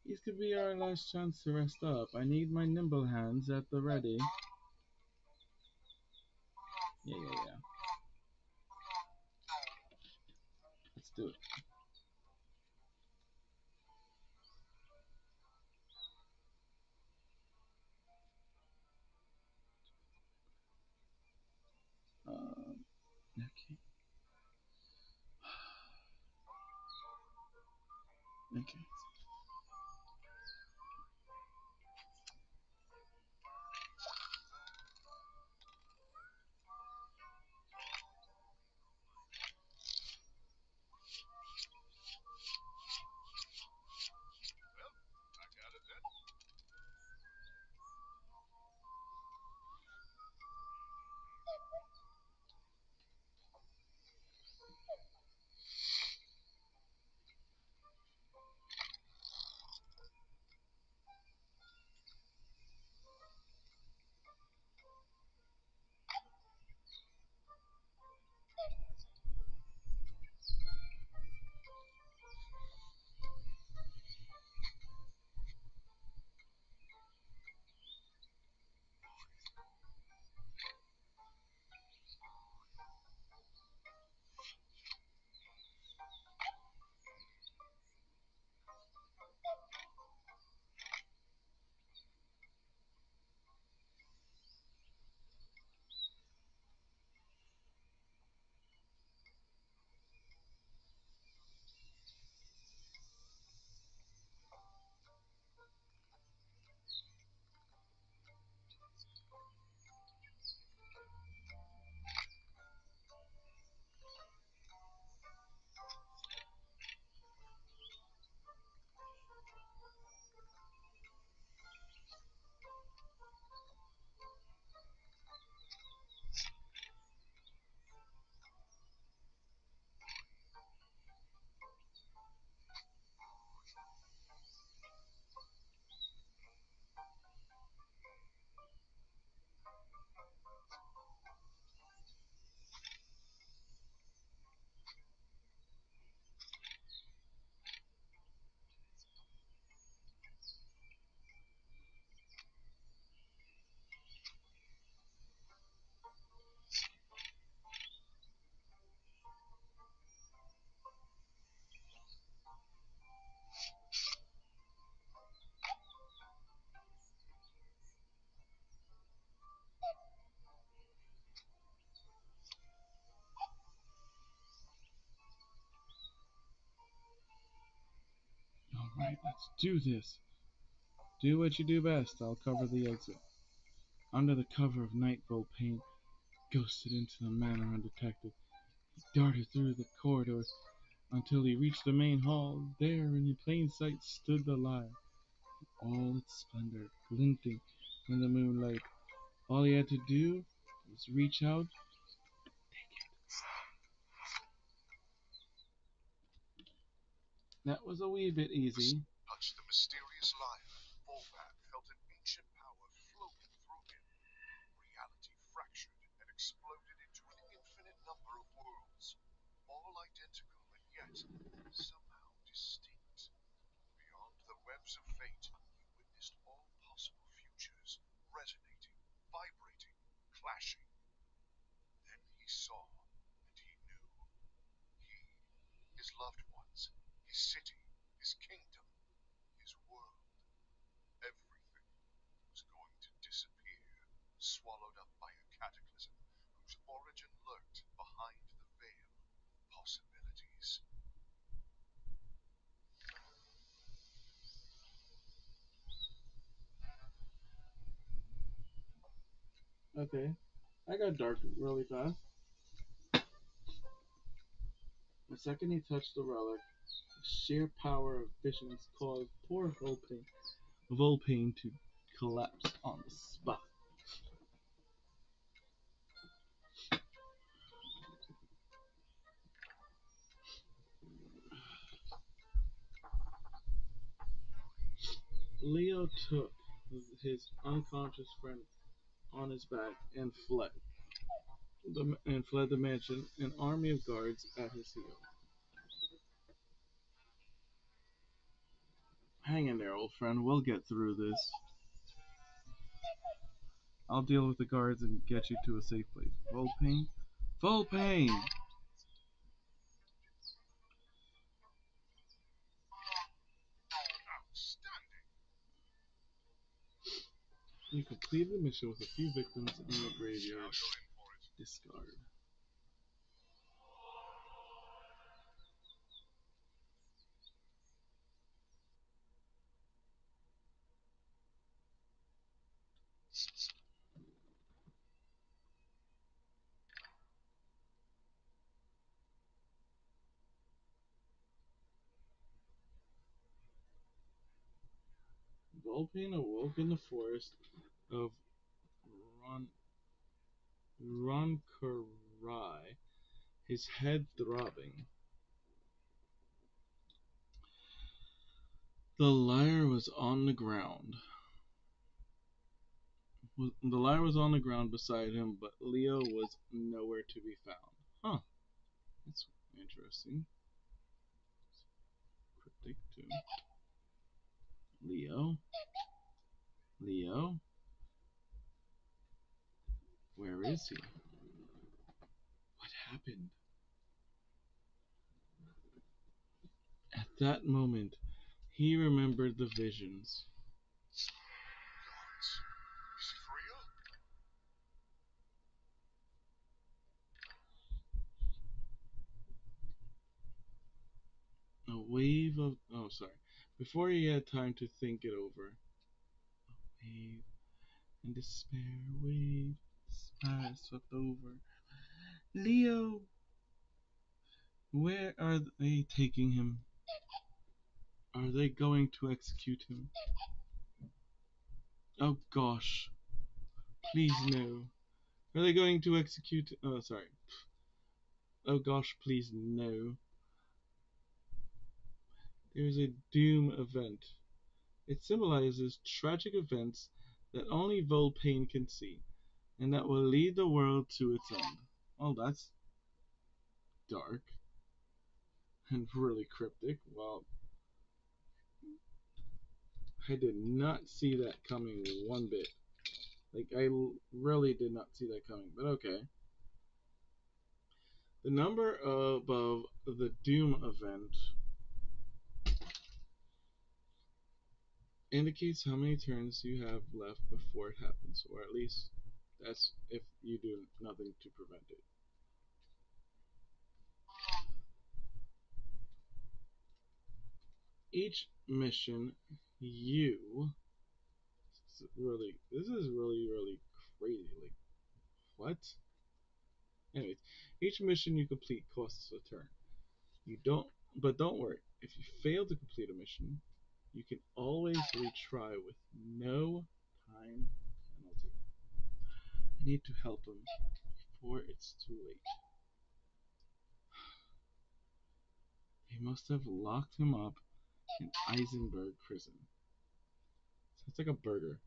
These could be our last chance to rest up. I need my nimble hands at the ready. Yeah. Let's do it. Okay. Okay. Alright, let's do this. Do what you do best. I'll cover the exit. Under the cover of night, Volpain ghosted into the manor undetected. He darted through the corridors until he reached the main hall. There, in plain sight, stood the lyre, all its splendor glinting in the moonlight. All he had to do was reach out. That was a wee bit easy. Touched the mysterious lyre, Volpan felt an ancient power flowing through him. Reality fractured and exploded into an infinite number of worlds, all identical and yet somehow distinct. Beyond the webs of fate, he witnessed all possible futures, resonating, vibrating, clashing. Then he saw, and he knew. He, his loved ones, his city, his kingdom, his world, everything was going to disappear, swallowed up by a cataclysm whose origin lurked behind the veil of possibilities. Okay. I got dark really fast. The second he touched the relic, the sheer power of visions caused poor Volpain to collapse on the spot. Leo took his unconscious friend on his back and fled the mansion, an army of guards at his heels. Hang in there, old friend. We'll get through this. I'll deal with the guards and get you to a safe place. Full pain? Full pain! Outstanding. You completed the mission with a few victims in the Now graveyard. you're in for it. Discard. Volpain awoke in the forest of Ron- Ronkarai, his head throbbing. The lyre was on the ground. The lyre was on the ground beside him, but Leo was nowhere to be found. Huh, that's interesting. Cryptic too. Leo? Leo? Where is he? What happened? At that moment, he remembered the visions. Gods. Is it real? A wave of. Oh, sorry. Before he had time to think it over. Wave and despair, wave, despair swept over. Leo! Where are they taking him? Are they going to execute him? Oh gosh. Please no. Are they going to execute. Oh, sorry. Oh gosh, please no. There's a doom event. It symbolizes tragic events that only Volpain can see, and that will lead the world to its end. Oh, that's dark and really cryptic. Well, I did not see that coming one bit. Like, I really did not see that coming, but okay. The number above the Doom event indicates how many turns you have left before it happens, or at least that's if you do nothing to prevent it. Each mission you this is really crazy. Like, what? Anyways, each mission you complete costs a turn. You don't but don't worry. If you fail to complete a mission, you can always retry with no time penalty. I need to help him before it's too late. They must have locked him up in Eisenberg prison. Sounds like a burger.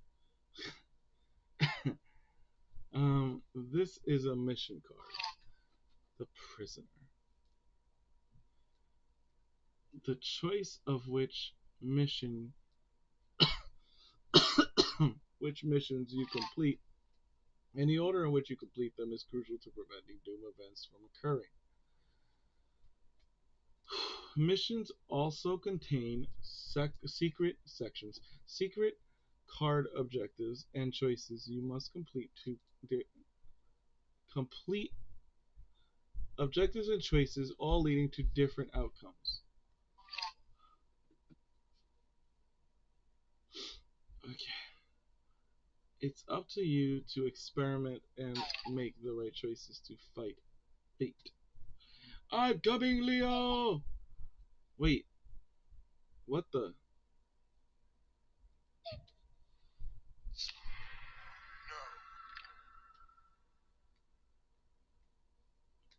This is a mission card. The prisoner. The choice of mission which missions you complete and the order in which you complete them is crucial to preventing doom events from occurring. Missions also contain secret card objectives and choices you must complete to complete objectives and choices, all leading to different outcomes. Okay. It's up to you to experiment and make the right choices to fight fate. I'm coming, Leo! Wait, what the?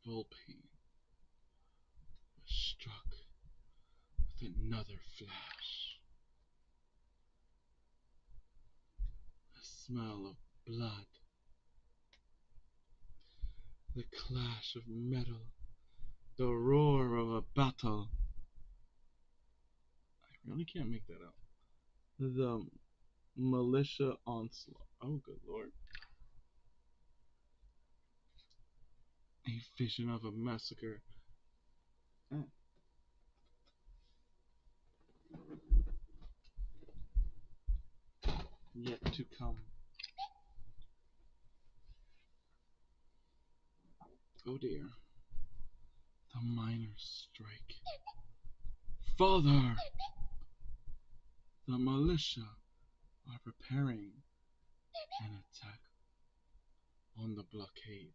No. Volpain was struck with another flash. smell of blood, the clash of metal, the roar of a battle. I really can't make that out. The militia onslaught. Oh, good lord. A vision of a massacre. Ah, yet to come. Oh dear. The miners strike. Father! The militia are preparing an attack on the blockade.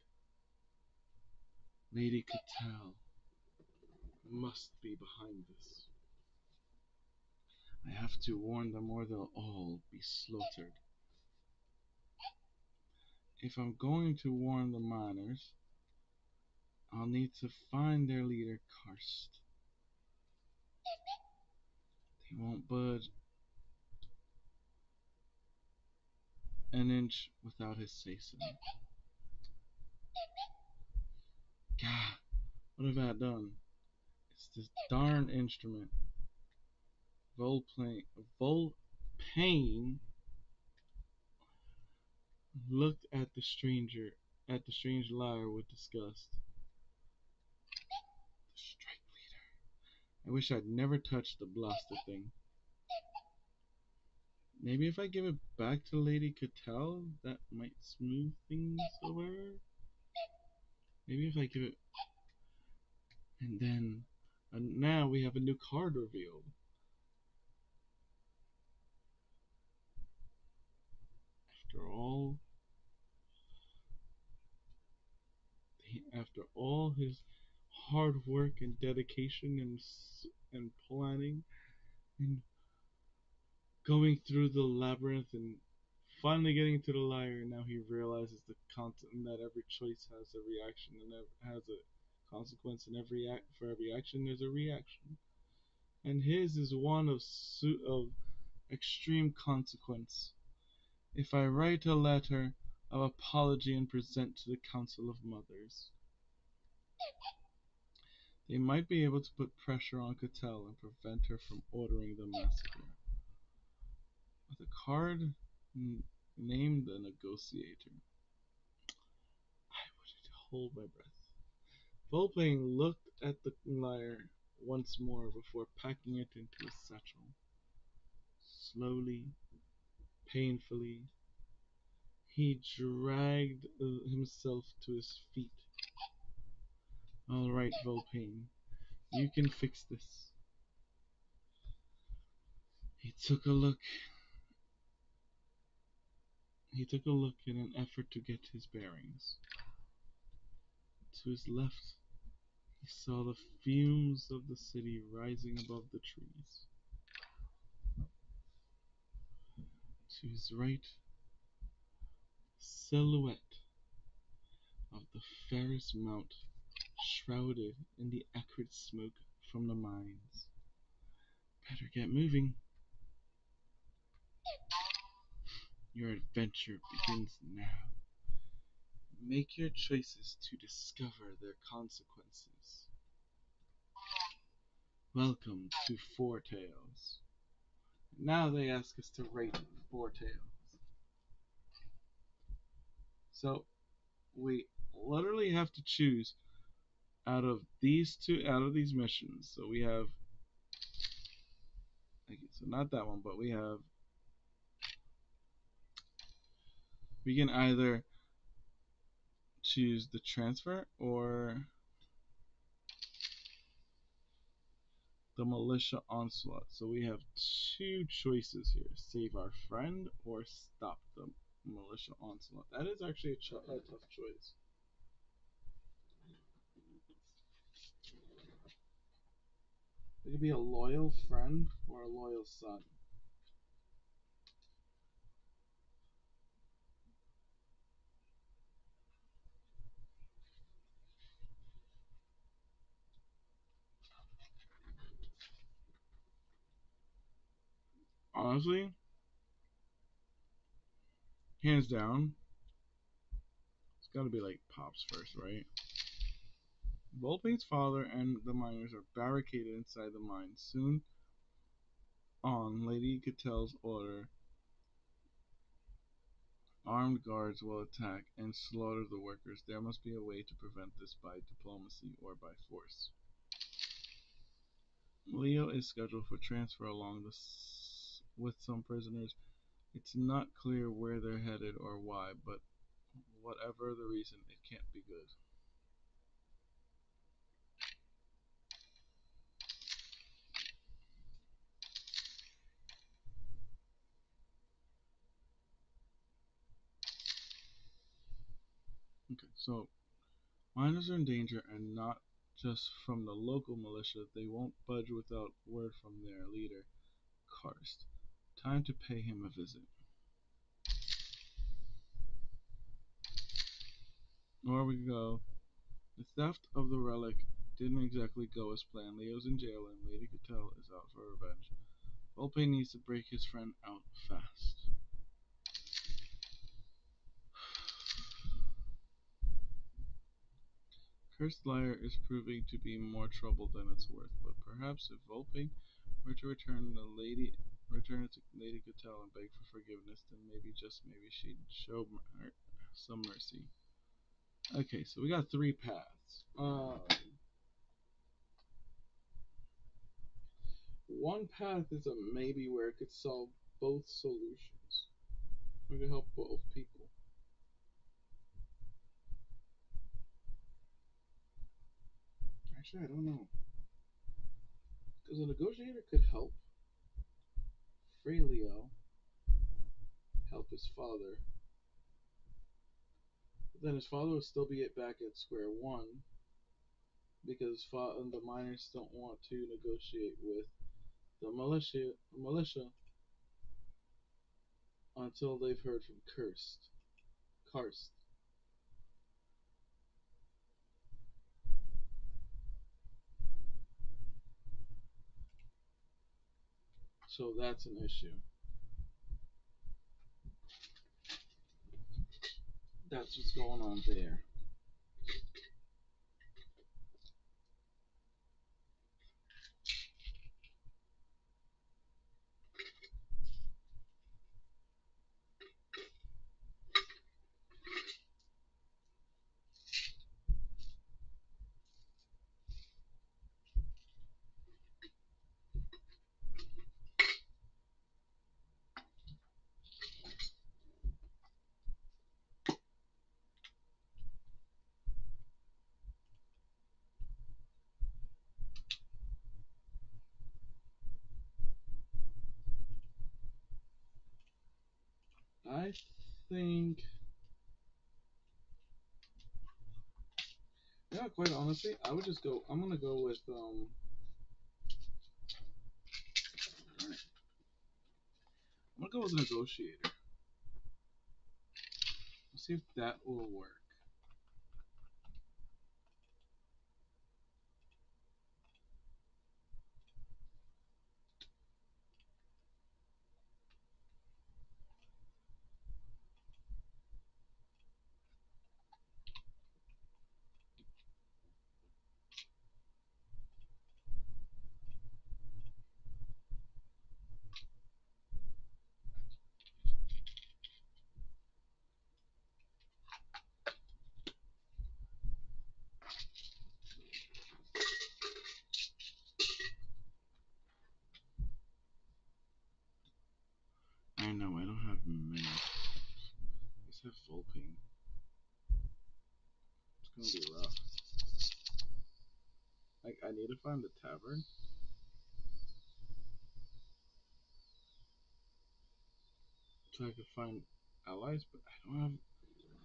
Lady Cattell must be behind this. I have to warn them or they'll all be slaughtered. If I'm going to warn the miners, I'll need to find their leader, Karst. They won't budge an inch without his say-so. God, what have I done? It's this darn instrument. Volplane. Volpain looked at the strange liar with disgust. The strike leader. I wish I'd never touched the blasted thing. Maybe if I give it back to Lady Cattell, that might smooth things over. Maybe if I give it. And then. And now we have a new card revealed. After all. After all his hard work and dedication and planning and going through the labyrinth and finally getting to the liar, now he realizes the content that every choice has a reaction and has a consequence, and for every action there's a reaction, and his is one of extreme consequence. If I write a letter of apology and present to the Council of Mothers, they might be able to put pressure on Cattell and prevent her from ordering the massacre. With a card named the Negotiator, I would hold my breath. Volplane looked at the lyre once more before packing it into his satchel. Slowly, painfully, he dragged himself to his feet. All right, Volpain, you can fix this. He took a look. He took a look in an effort to get his bearings. To his left, he saw the fumes of the city rising above the trees. To his right, the silhouette of the Ferris Mount shrouded in the acrid smoke from the mines. Better get moving. Your adventure begins now. Make your choices to discover their consequences. Welcome to Four Tales. Now they ask us to rate Four Tales. So we literally have to choose out of these missions. So we have, okay, so not that one, but we can either choose the transfer or the militia onslaught. So we have two choices here: save our friend or stop the militia onslaught. That is actually a tough choice. It could be a loyal friend or a loyal son. Honestly, Hands down, it's got to be like Pops first, right? Volpe's father and the miners are barricaded inside the mine. Soon on Lady Catel's order, armed guards will attack and slaughter the workers. There must be a way to prevent this by diplomacy or by force. Leo is scheduled for transfer along with some prisoners. It's not clear where they're headed or why, but whatever the reason, it can't be good. Okay, so miners are in danger, and not just from the local militia. They won't budge without word from their leader, Karst. Time to pay him a visit. Or we go. The theft of the relic didn't exactly go as planned. Leo's in jail, and Lady Cattell is out for revenge. Volpe needs to break his friend out fast. Cursed Liar is proving to be more trouble than it's worth, but perhaps if Volpe were to return to Lady Cattell and beg for forgiveness, then maybe, just maybe, she'd show her some mercy. Okay, so we got three paths. One path is a maybe where it could solve both solutions. Or could help both people. Actually, I don't know. Because a negotiator could help free Leo, help his father, but then his father would still be back at square one because the miners don't want to negotiate with the militia until they've heard from Karst. So that's an issue. That's what's going on there. I think, yeah, quite honestly, I would just go. I'm gonna go with I'm gonna go with negotiator. Let's see if that will work. I know I don't have many. I just have Volping. It's gonna be rough. Like I need to find the tavern so I can find allies, but I don't have.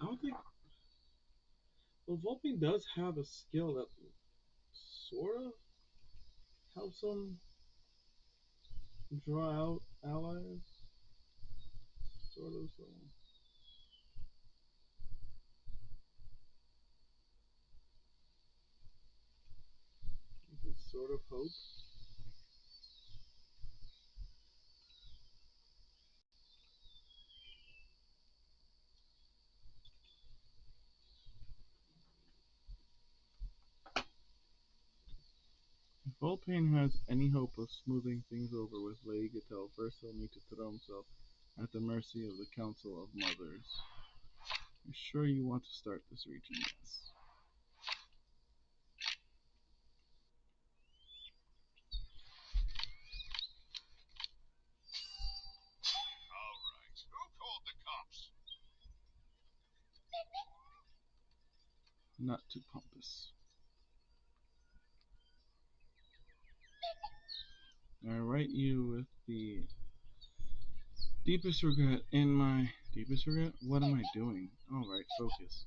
I don't think. Well, Volping does have a skill that sort of helps him draw out allies, sort of. So you can sort of hope. Volpain has any hope of smoothing things over with Lady Gatel, first he'll need to throw himself at the mercy of the Council of Mothers. You're sure you want to start this region? Yes. All right. Who called the cops? Not too pompous. I write you with the deepest regret in my deepest regret? What am I doing? Alright, focus.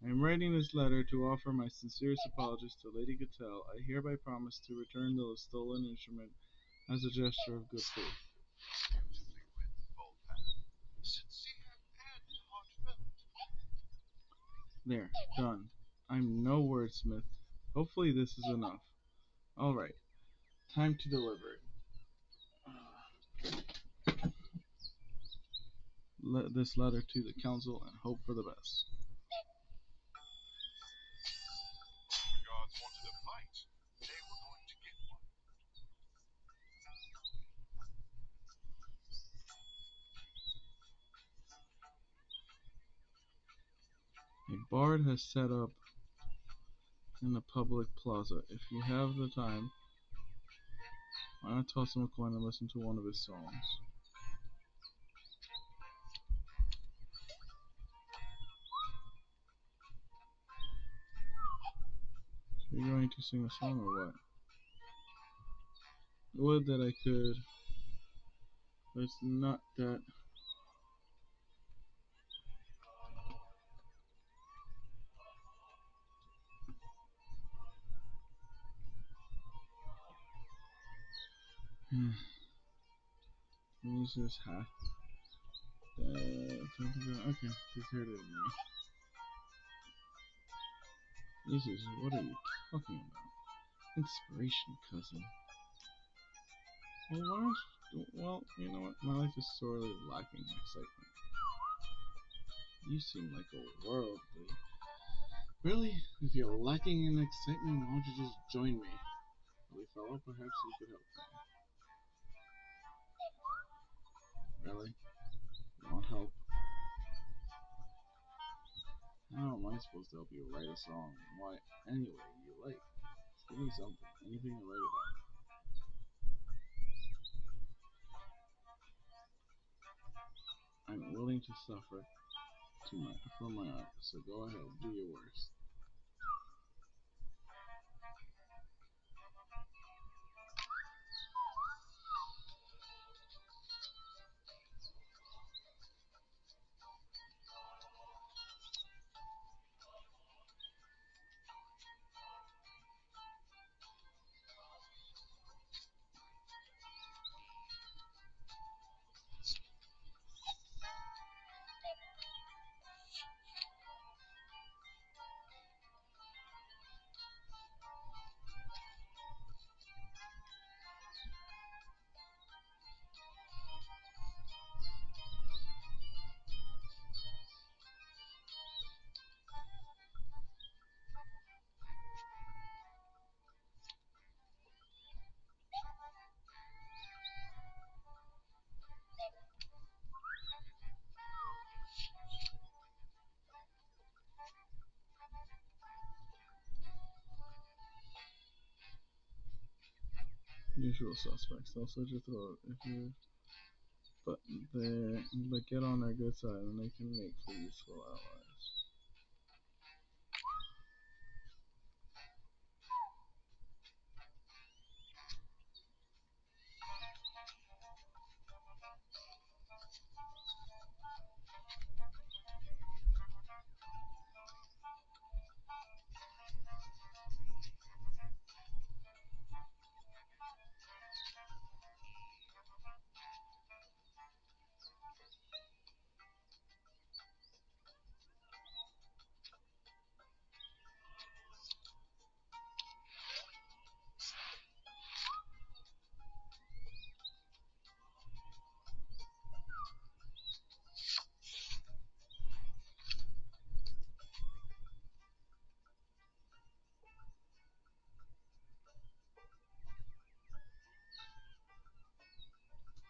I am writing this letter to offer my sincerest apologies to Lady Gatel. I hereby promise to return the stolen instrument as a gesture of good faith. Beautifully written, Volpat. Sincere and heartfelt. There, done. I'm no wordsmith. Hopefully this is enough. Alright, time to deliver it. This letter to the council and hope for the best. The guards wanted a fight. They were going to get one. A bard has set up in the public plaza. If you have the time, why not toss him a coin and listen to one of his songs? Are you going to sing a song or what? Would that I could, but it's not that. Use this hat. Okay, deserted me. Jesus, what are you talking about? Inspiration, cousin. Well, why don't you, well, you know what? My life is sorely lacking in excitement. You seem like a worldly. Really? If you're lacking in excitement, why don't you just join me? We fellow, perhaps you could help me. Really? You want help? How am I supposed to help you write a song? Why, anyway, you like. Give me something. Anything to write about. I'm willing to suffer for my art, so go ahead, do your worst. Usual suspects. They'll slit your throat if you. But get on their good side, and they can make for useful allies.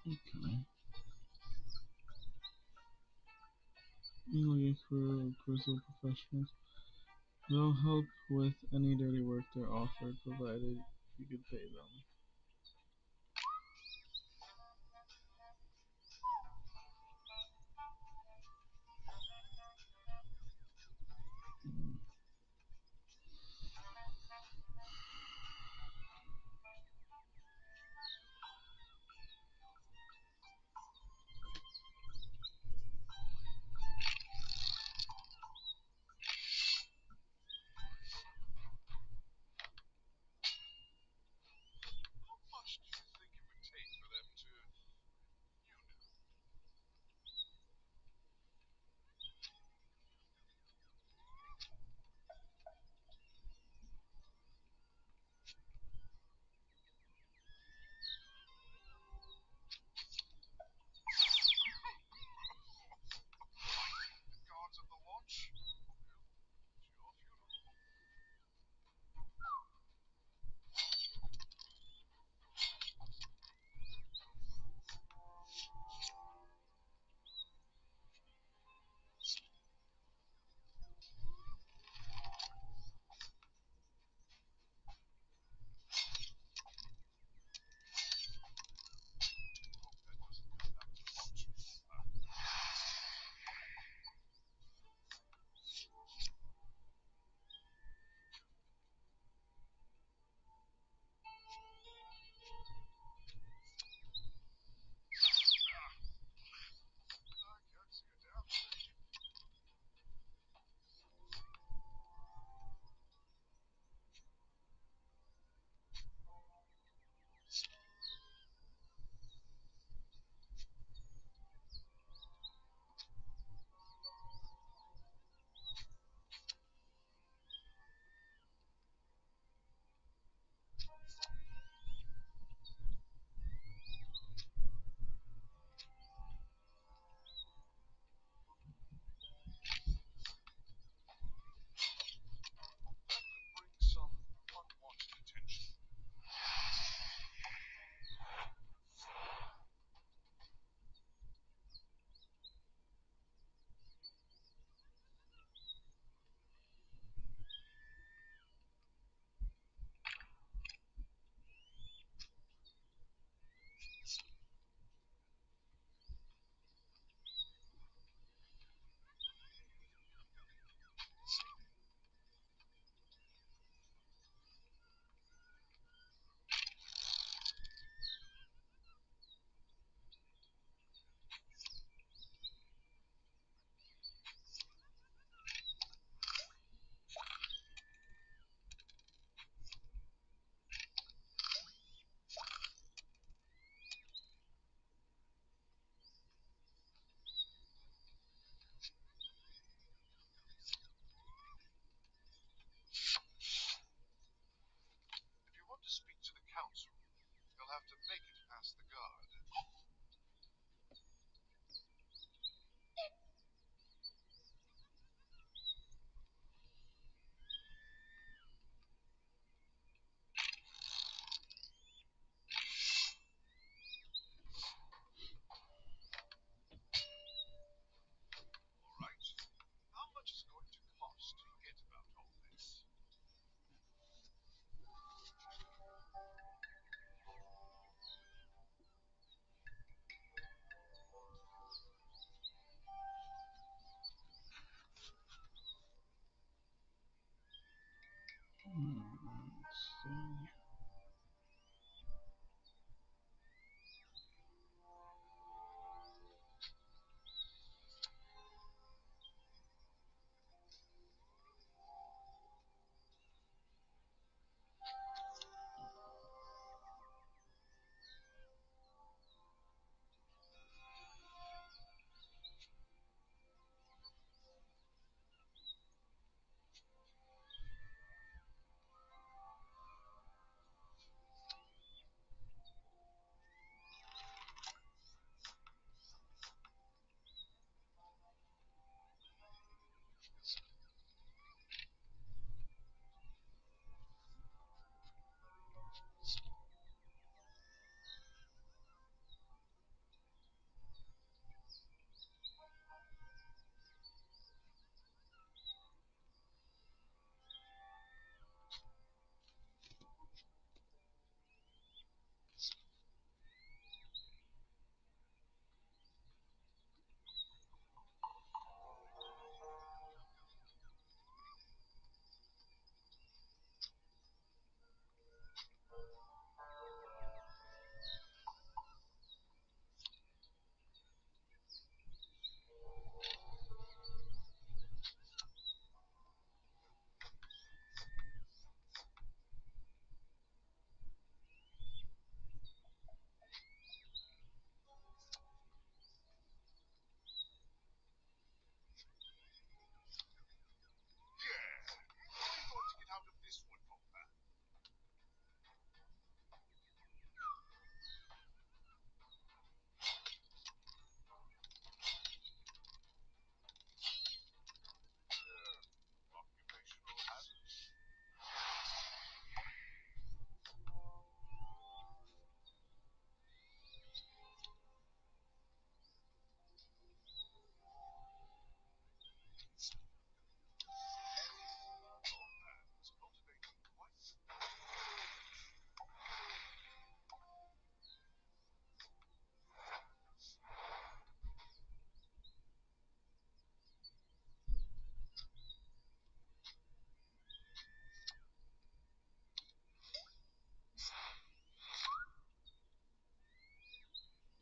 Okay. You looking for crystal professionals? They'll help with any dirty work they're offered, provided you could pay them. Mm.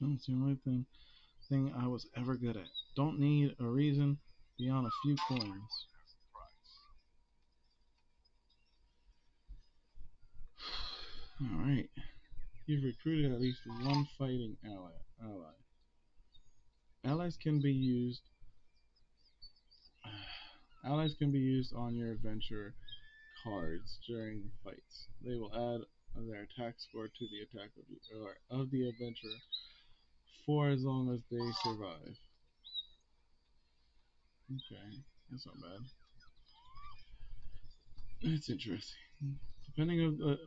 That's the only thing I was ever good at. Don't need a reason beyond a few coins. Everyone has a price. Alright. You've recruited at least one fighting ally. Allies can be used allies can be used on your adventure cards during fights. They will add their attack score to the attack of the adventurer for as long as they survive. Okay, that's not bad. That's interesting. Depending of the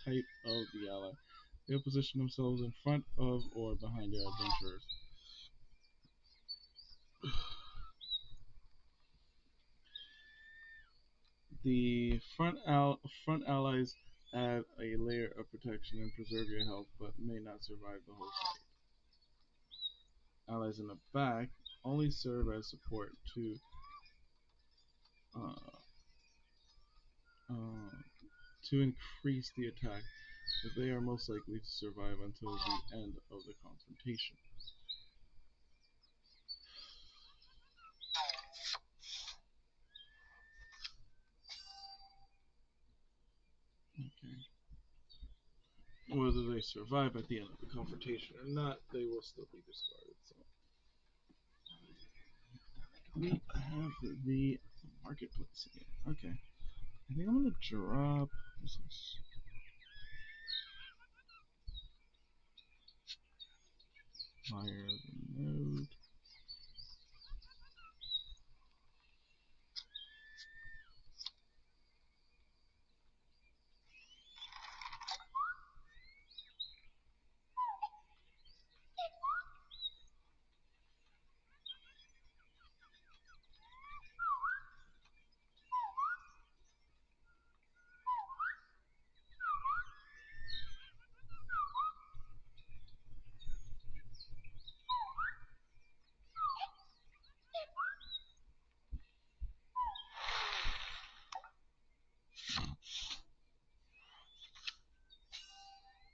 type of the ally, they'll position themselves in front of or behind your adventurers. The front allies add a layer of protection and preserve your health, but may not survive the whole fight. Allies in the back only serve as support uh, uh, to increase the attack, but they are most likely to survive until the end of the confrontation. Okay. Whether they survive at the end of the confrontation or not, they will still be discarded. So we have the marketplace again. Okay. I think I'm gonna drop. What's this? Fire the node.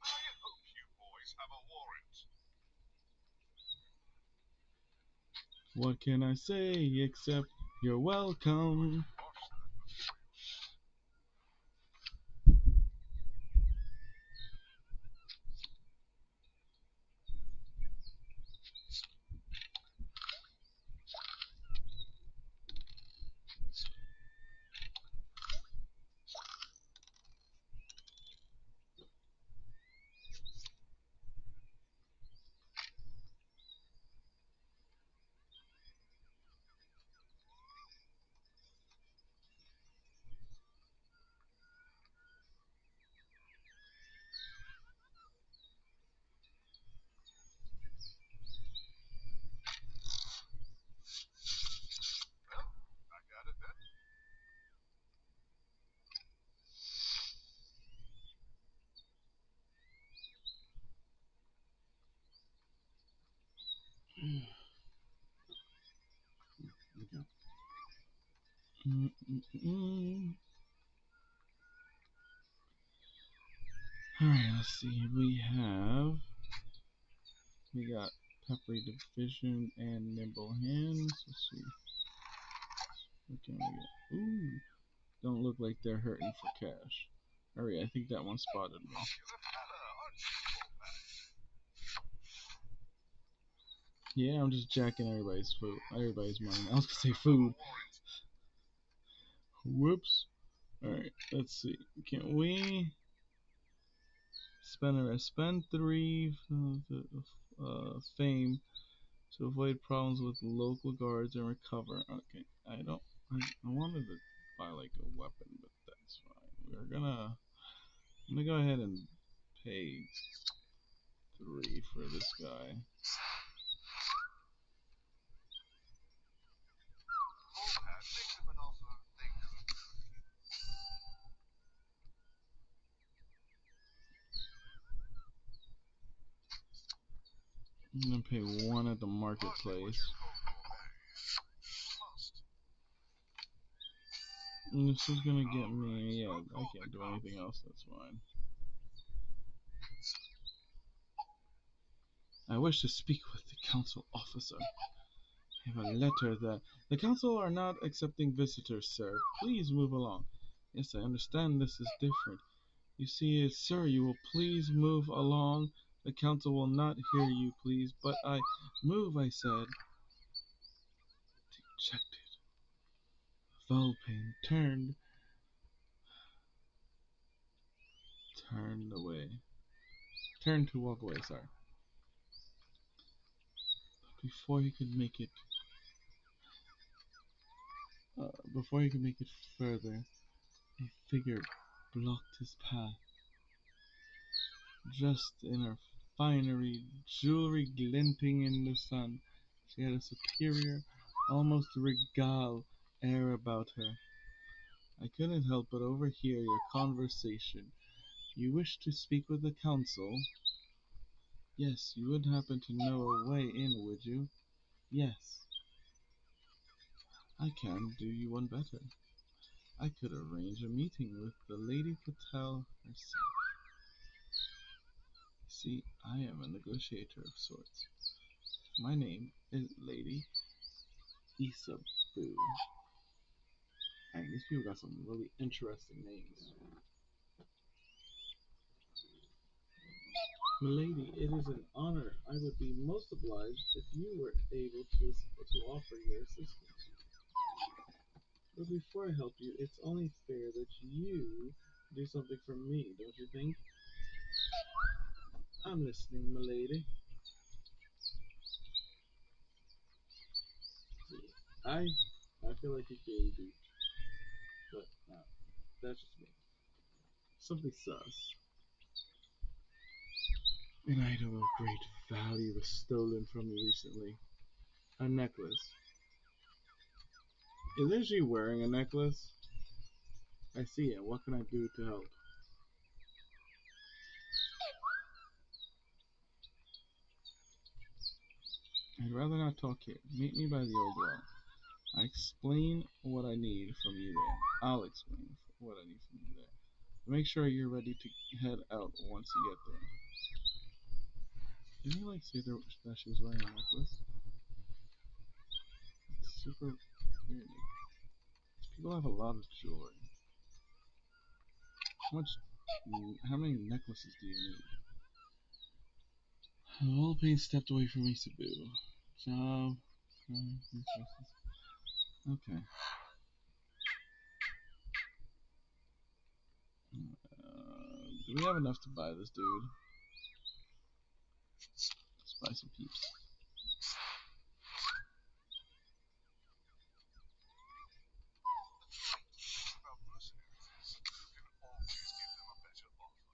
I hope you boys have a warrant. What can I say except you're welcome? Wash that before you leave. Well, back at it then. Okay. Mm-mm-mm. Alright, let's see. We got Peppery Division and Nimble Hands. Let's see. What can we get? Ooh, don't look like they're hurting for cash. Alright, I think that one spotted me. You're a fella, aren't you, Bullbat? Yeah, I'm just jacking everybody's money. I was gonna say Have a food. warrant. Whoops. Alright, let's see. Can we spend three fame to avoid problems with local guards and recover? Okay, I don't. I wanted to buy like a weapon, but that's fine. I'm gonna go ahead and pay three for this guy. Bullbat, make them an offer they couldn't refuse. I'm gonna pay one at the Hardly what marketplace. you'd call gourmet. Must. And this is gonna get Alright, me. Yeah, don't I call the can't do cops. anything else. That's fine. I wish to speak with the council officer. I have a letter that the council are not accepting visitors, sir. Please move along. Yes, I understand this is different. You see, sir, you will please move along. The council will not hear you, please. But I move, I said. Dejected. Vulpine turned away. Turned to walk away, sorry. Before he could make it before he could make it further, a figure blocked his path. Dressed in her finery, jewelry glinting in the sun, she had a superior, almost regal air about her. I couldn't help but overhear your conversation. You wish to speak with the council? Yes, you would happen to know a way in, would you? Yes, I can do you one better. I could arrange a meeting with the Lady Patel herself. See, I am a negotiator of sorts. My name is Lady Isabu. Dang, these people got some really interesting names. Milady, it is an honor. I would be most obliged if you were able to offer your assistance. But before I help you, it's only fair that you do something for me, don't you think? I'm listening, milady. See, I feel like you're being duped, but that's just me. Something sus. An item of great value was stolen from me recently. A necklace. Isn't she wearing a necklace? I see it. What can I do to help? I'd rather not talk here. Meet me by the old well. I explain what I need from you there. I'll explain what I need from you there. Make sure you're ready to head out once you get there. Didn't you like say that she was wearing a necklace? It's super weird. People have a lot of jewelry. How much? How many necklaces do you need? Volpain stepped away from Isabu. Job. Okay. Do we have enough to buy this dude? Let's buy some peeps. About mercenaries is you can always give them a better offer.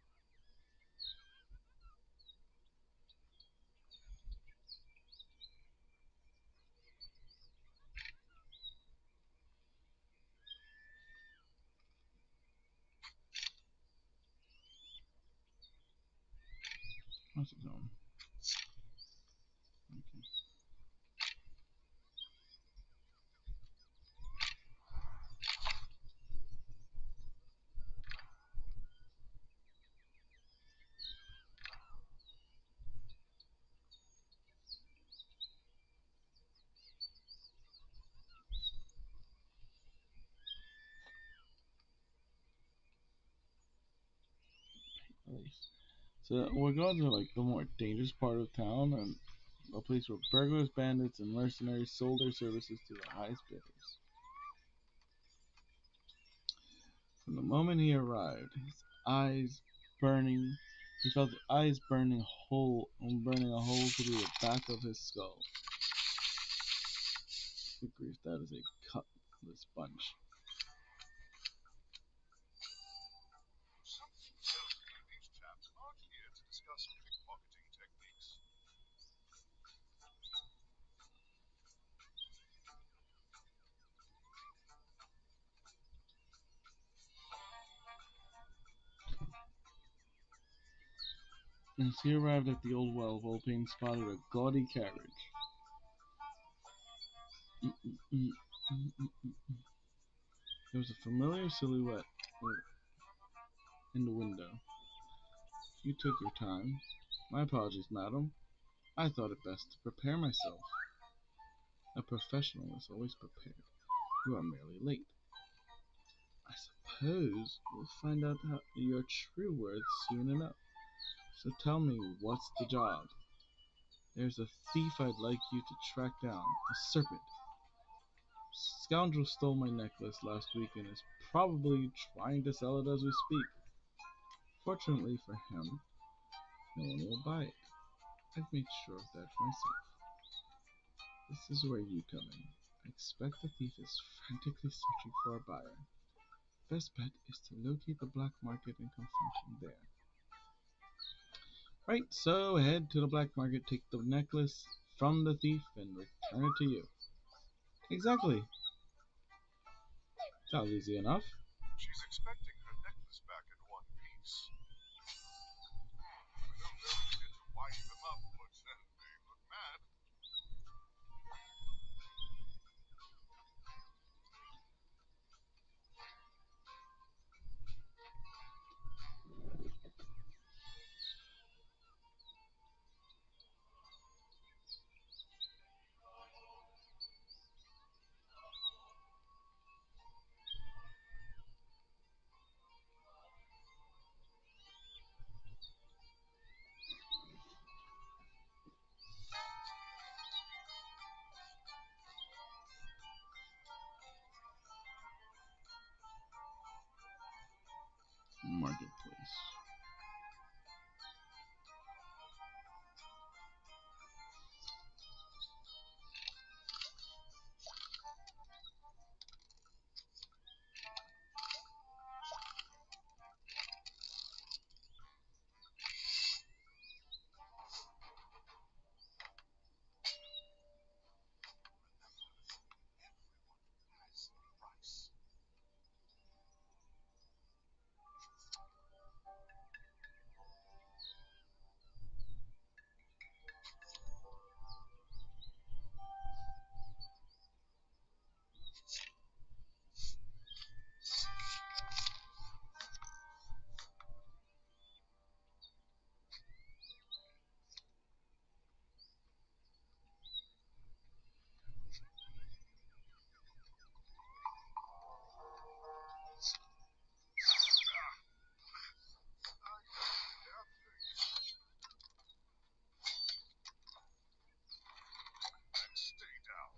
What's it doing? Okay. Nice. So we're going to like the more dangerous part of town and a place where burglars, bandits, and mercenaries sold their services to the highest bidders. From the moment he arrived, his eyes burning, he felt his eyes burning a hole through the back of his skull. Good grief, that is a cutlass bunch. Something tells me these chaps aren't here to discuss pickpocketing techniques. As he arrived at the old well, Volpain spotted a gaudy carriage. There was a familiar silhouette in the window. You took your time. My apologies, madam. I thought it best to prepare myself. A professional is always prepared. You are merely late. I suppose we'll find out your true worth soon enough. So tell me, what's the job? There's a thief I'd like you to track down. A serpent. Scoundrel stole my necklace last week and is probably trying to sell it as we speak. Fortunately for him, no one will buy it. I've made sure of that for myself. This is where you come in. I expect the thief is frantically searching for a buyer. Best bet is to locate the black market and confront him there. Right, so head to the black market, take the necklace from the thief, and return it to you. Exactly. Sounds easy enough. She's expecting her necklace back in one piece. I don't know if you get to wind them up, but they look mad. Marketplace. Everyone has a price. And stay down.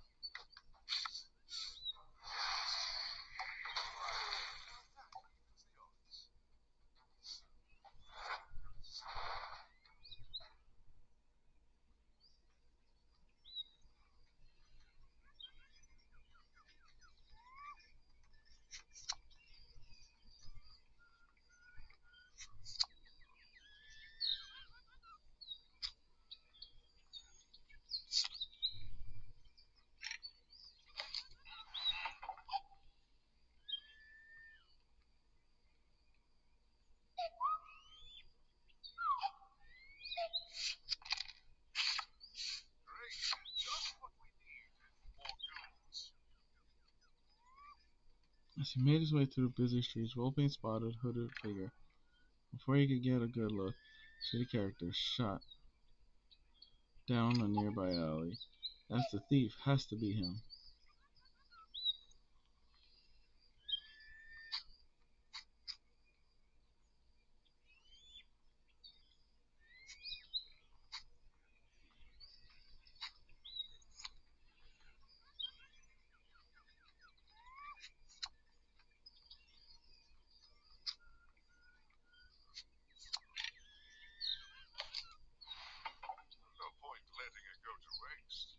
Great. Just what we need. More ghouls. As he made his way through busy streets, Wolfbane spotted a hooded figure. Before he could get a good look, shitty character shot down a nearby alley. That's the thief. Has to be him. No point letting it go to waste.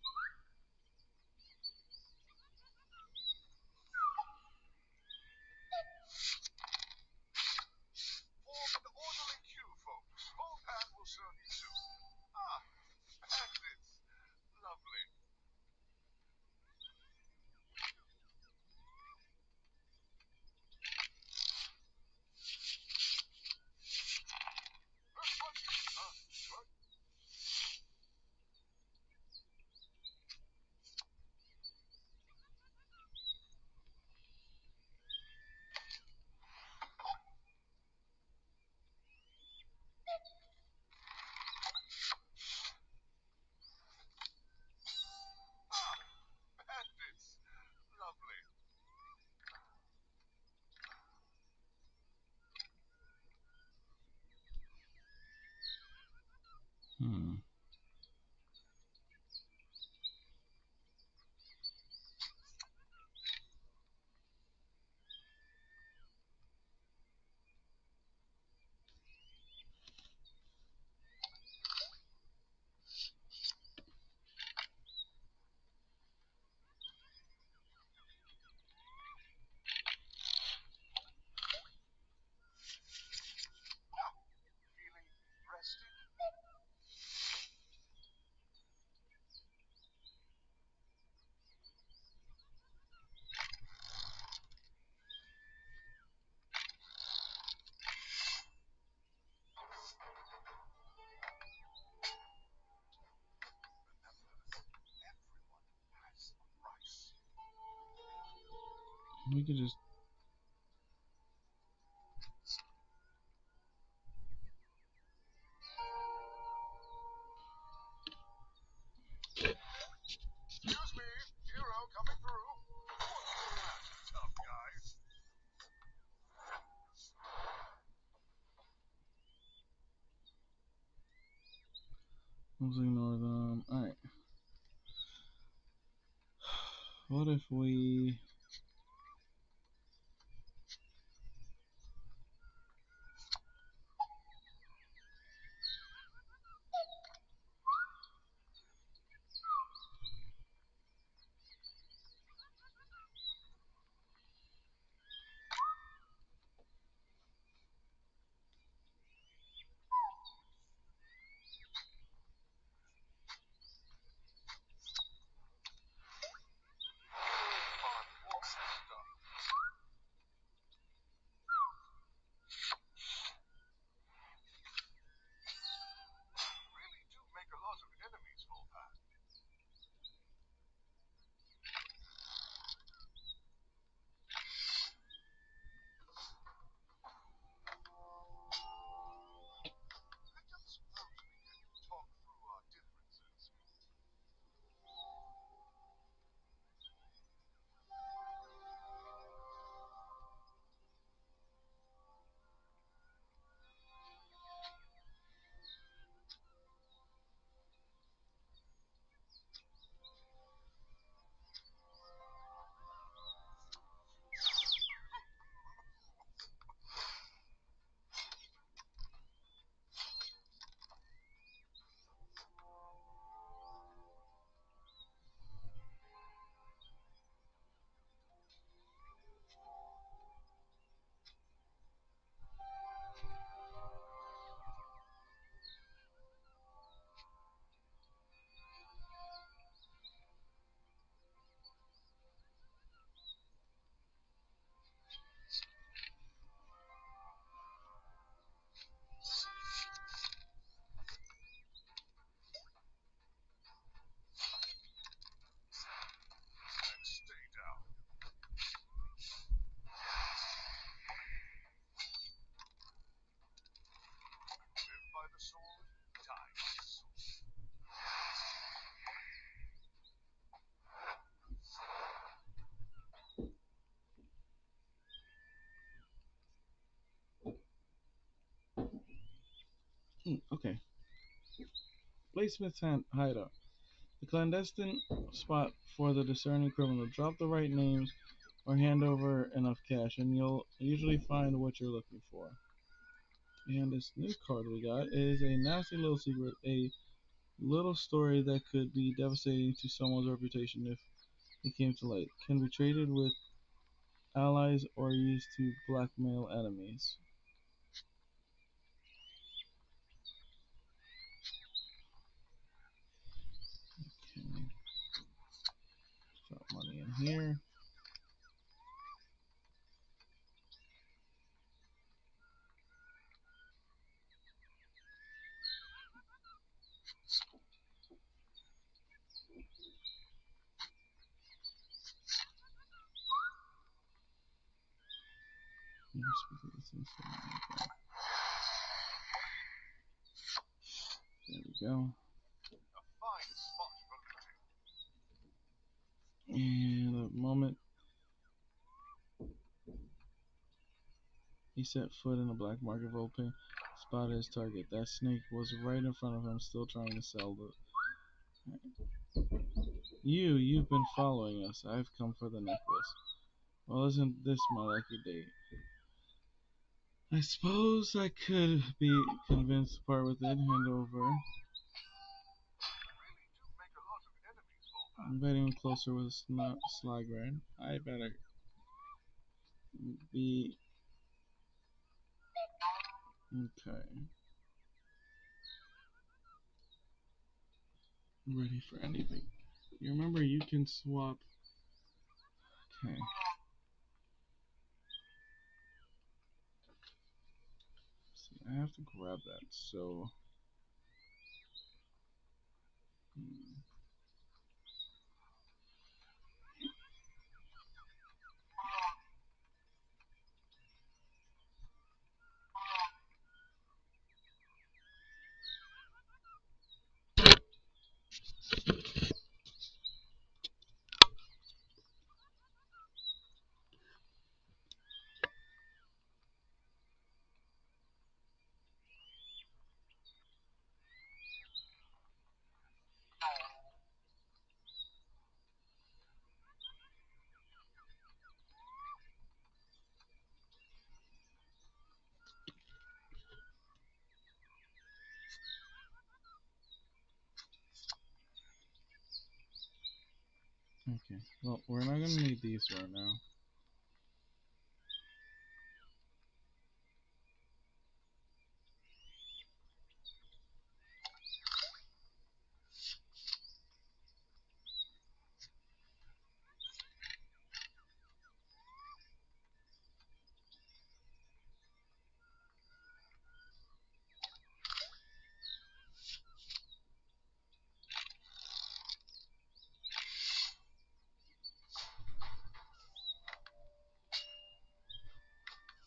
Hmm. Feeling rested? Remember, everyone has a price. We could just. Excuse me, hero coming through. Tough guy. Let's ignore them. Alright. What if we. Really do make a lot of enemies, Volpan. I don't suppose we can talk through our differences. And stay down. Live by the sword, die by the sword. Okay. Bladesmith's hideout. The clandestine spot for the discerning criminal. Drop the right names or hand over enough cash, and you'll usually find what you're looking for. And this new card we got is a nasty little secret, a little story that could be devastating to someone's reputation if it came to light. Can be traded with allies or used to blackmail enemies. Okay, drop money in here. There we go. A fine spot for looting. And the moment he set foot in the black market role playing spotted his target. That snake was right in front of him, still trying to sell the. You've been following us. I've come for the necklace. Well, isn't this my lucky day? I suppose I could be convinced to part with it, hand over. You really do make a lot of enemies, Volvat. I'm betting closer with Slygrad. I better be okay. Ready for anything. You remember you can swap. Okay. See, I have to grab that. So. Hmm. Okay. Well, we're not gonna need these right now.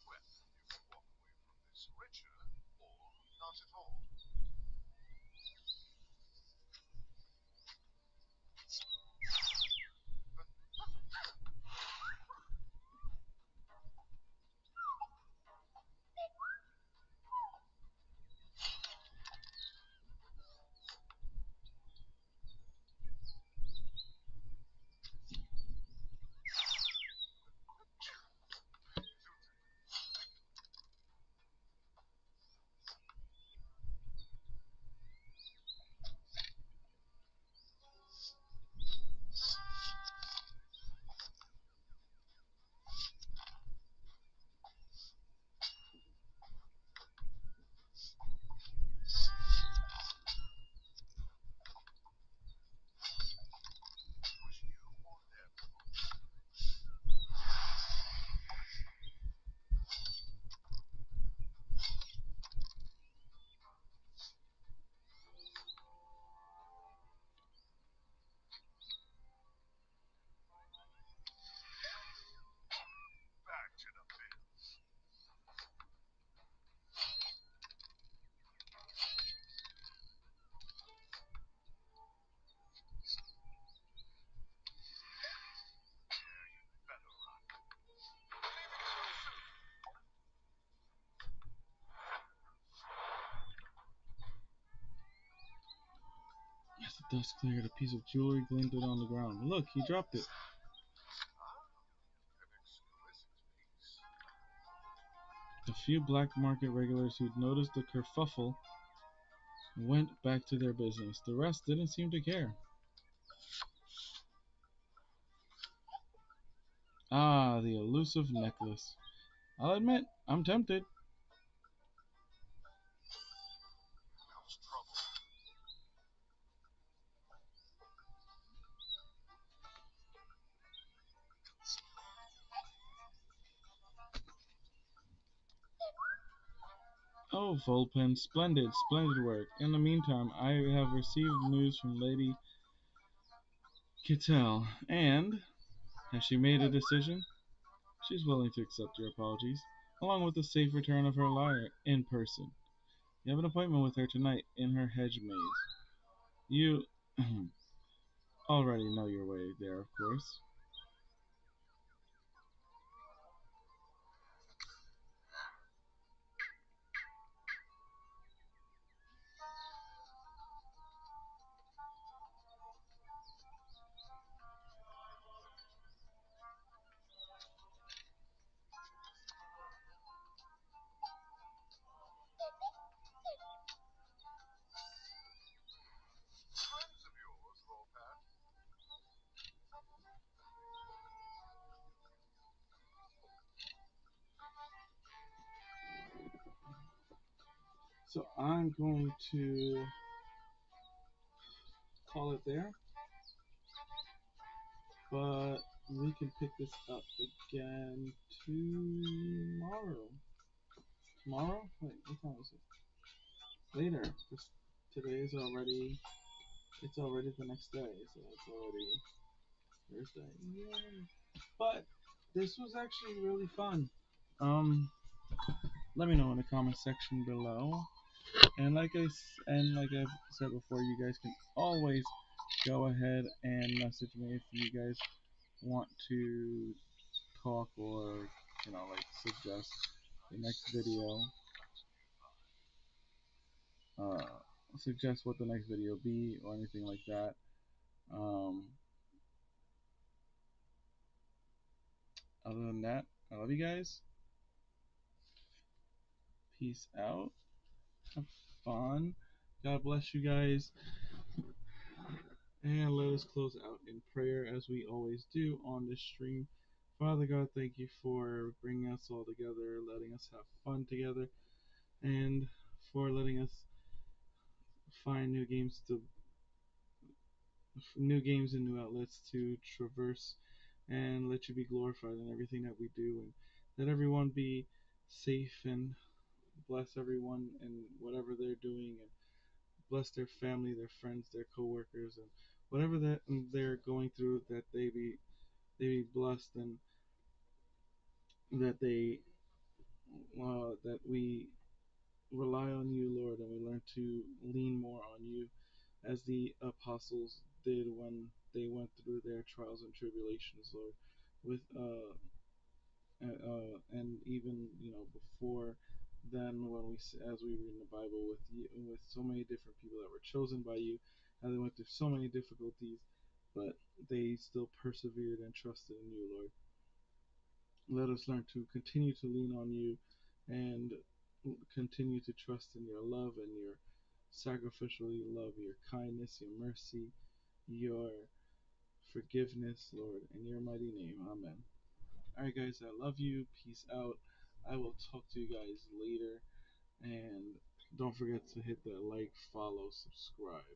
Well, you can walk away from this richer, or not at all. It was you or them, Volvat. Back to the bills. Yeah, you better run. You're leaving so soon. As the dust cleared, a piece of jewelry glinted on the ground. Look, he dropped it. Ah, an exquisite piece. The few black market regulars who'd noticed the kerfuffle went back to their business. The rest didn't seem to care. Ah, the elusive necklace. I'll admit, I'm tempted. Here comes trouble. Oh, Volpin, splendid, splendid work. In the meantime, I have received news from Lady Kittel, and has she made a decision? She's willing to accept your apologies, along with the safe return of her lyre in person. You have an appointment with her tonight in her hedge maze. You already know your way there, of course. So I'm going to call it there, but we can pick this up again tomorrow. Tomorrow? Wait, what time is it? Later. 'Cause today is already. It's already the next day, so it's already Thursday. Yay. But this was actually really fun. Um, Let me know in the comment section below. And like I've said before, you guys can always go ahead and message me if you guys want to talk or like suggest the next video. Uh, Suggest what the next video be or anything like that. Um, Other than that, I love you guys. Peace out. Have fun. God bless you guys. And let us close out in prayer as we always do on this stream. Father God, thank you for bringing us all together, letting us have fun together, and for letting us find new games and new outlets to traverse and let you be glorified in everything that we do, and let everyone be safe and bless everyone in whatever they're doing, and bless their family, their friends, their coworkers, and whatever that they're going through, that they be blessed, and that they that we rely on you, Lord, and we learn to lean more on you, as the apostles did when they went through their trials and tribulations, Lord, with and even before then, when as we read in the Bible, with you, with so many different people that were chosen by you, and they went through so many difficulties, but they still persevered and trusted in you, Lord. Let us learn to continue to lean on you and continue to trust in your love and your sacrificial love, your kindness, your mercy, your forgiveness, Lord, in your mighty name. Amen. Alright, guys, I love you. Peace out. I will talk to you guys later. And don't forget to hit that like, follow, subscribe.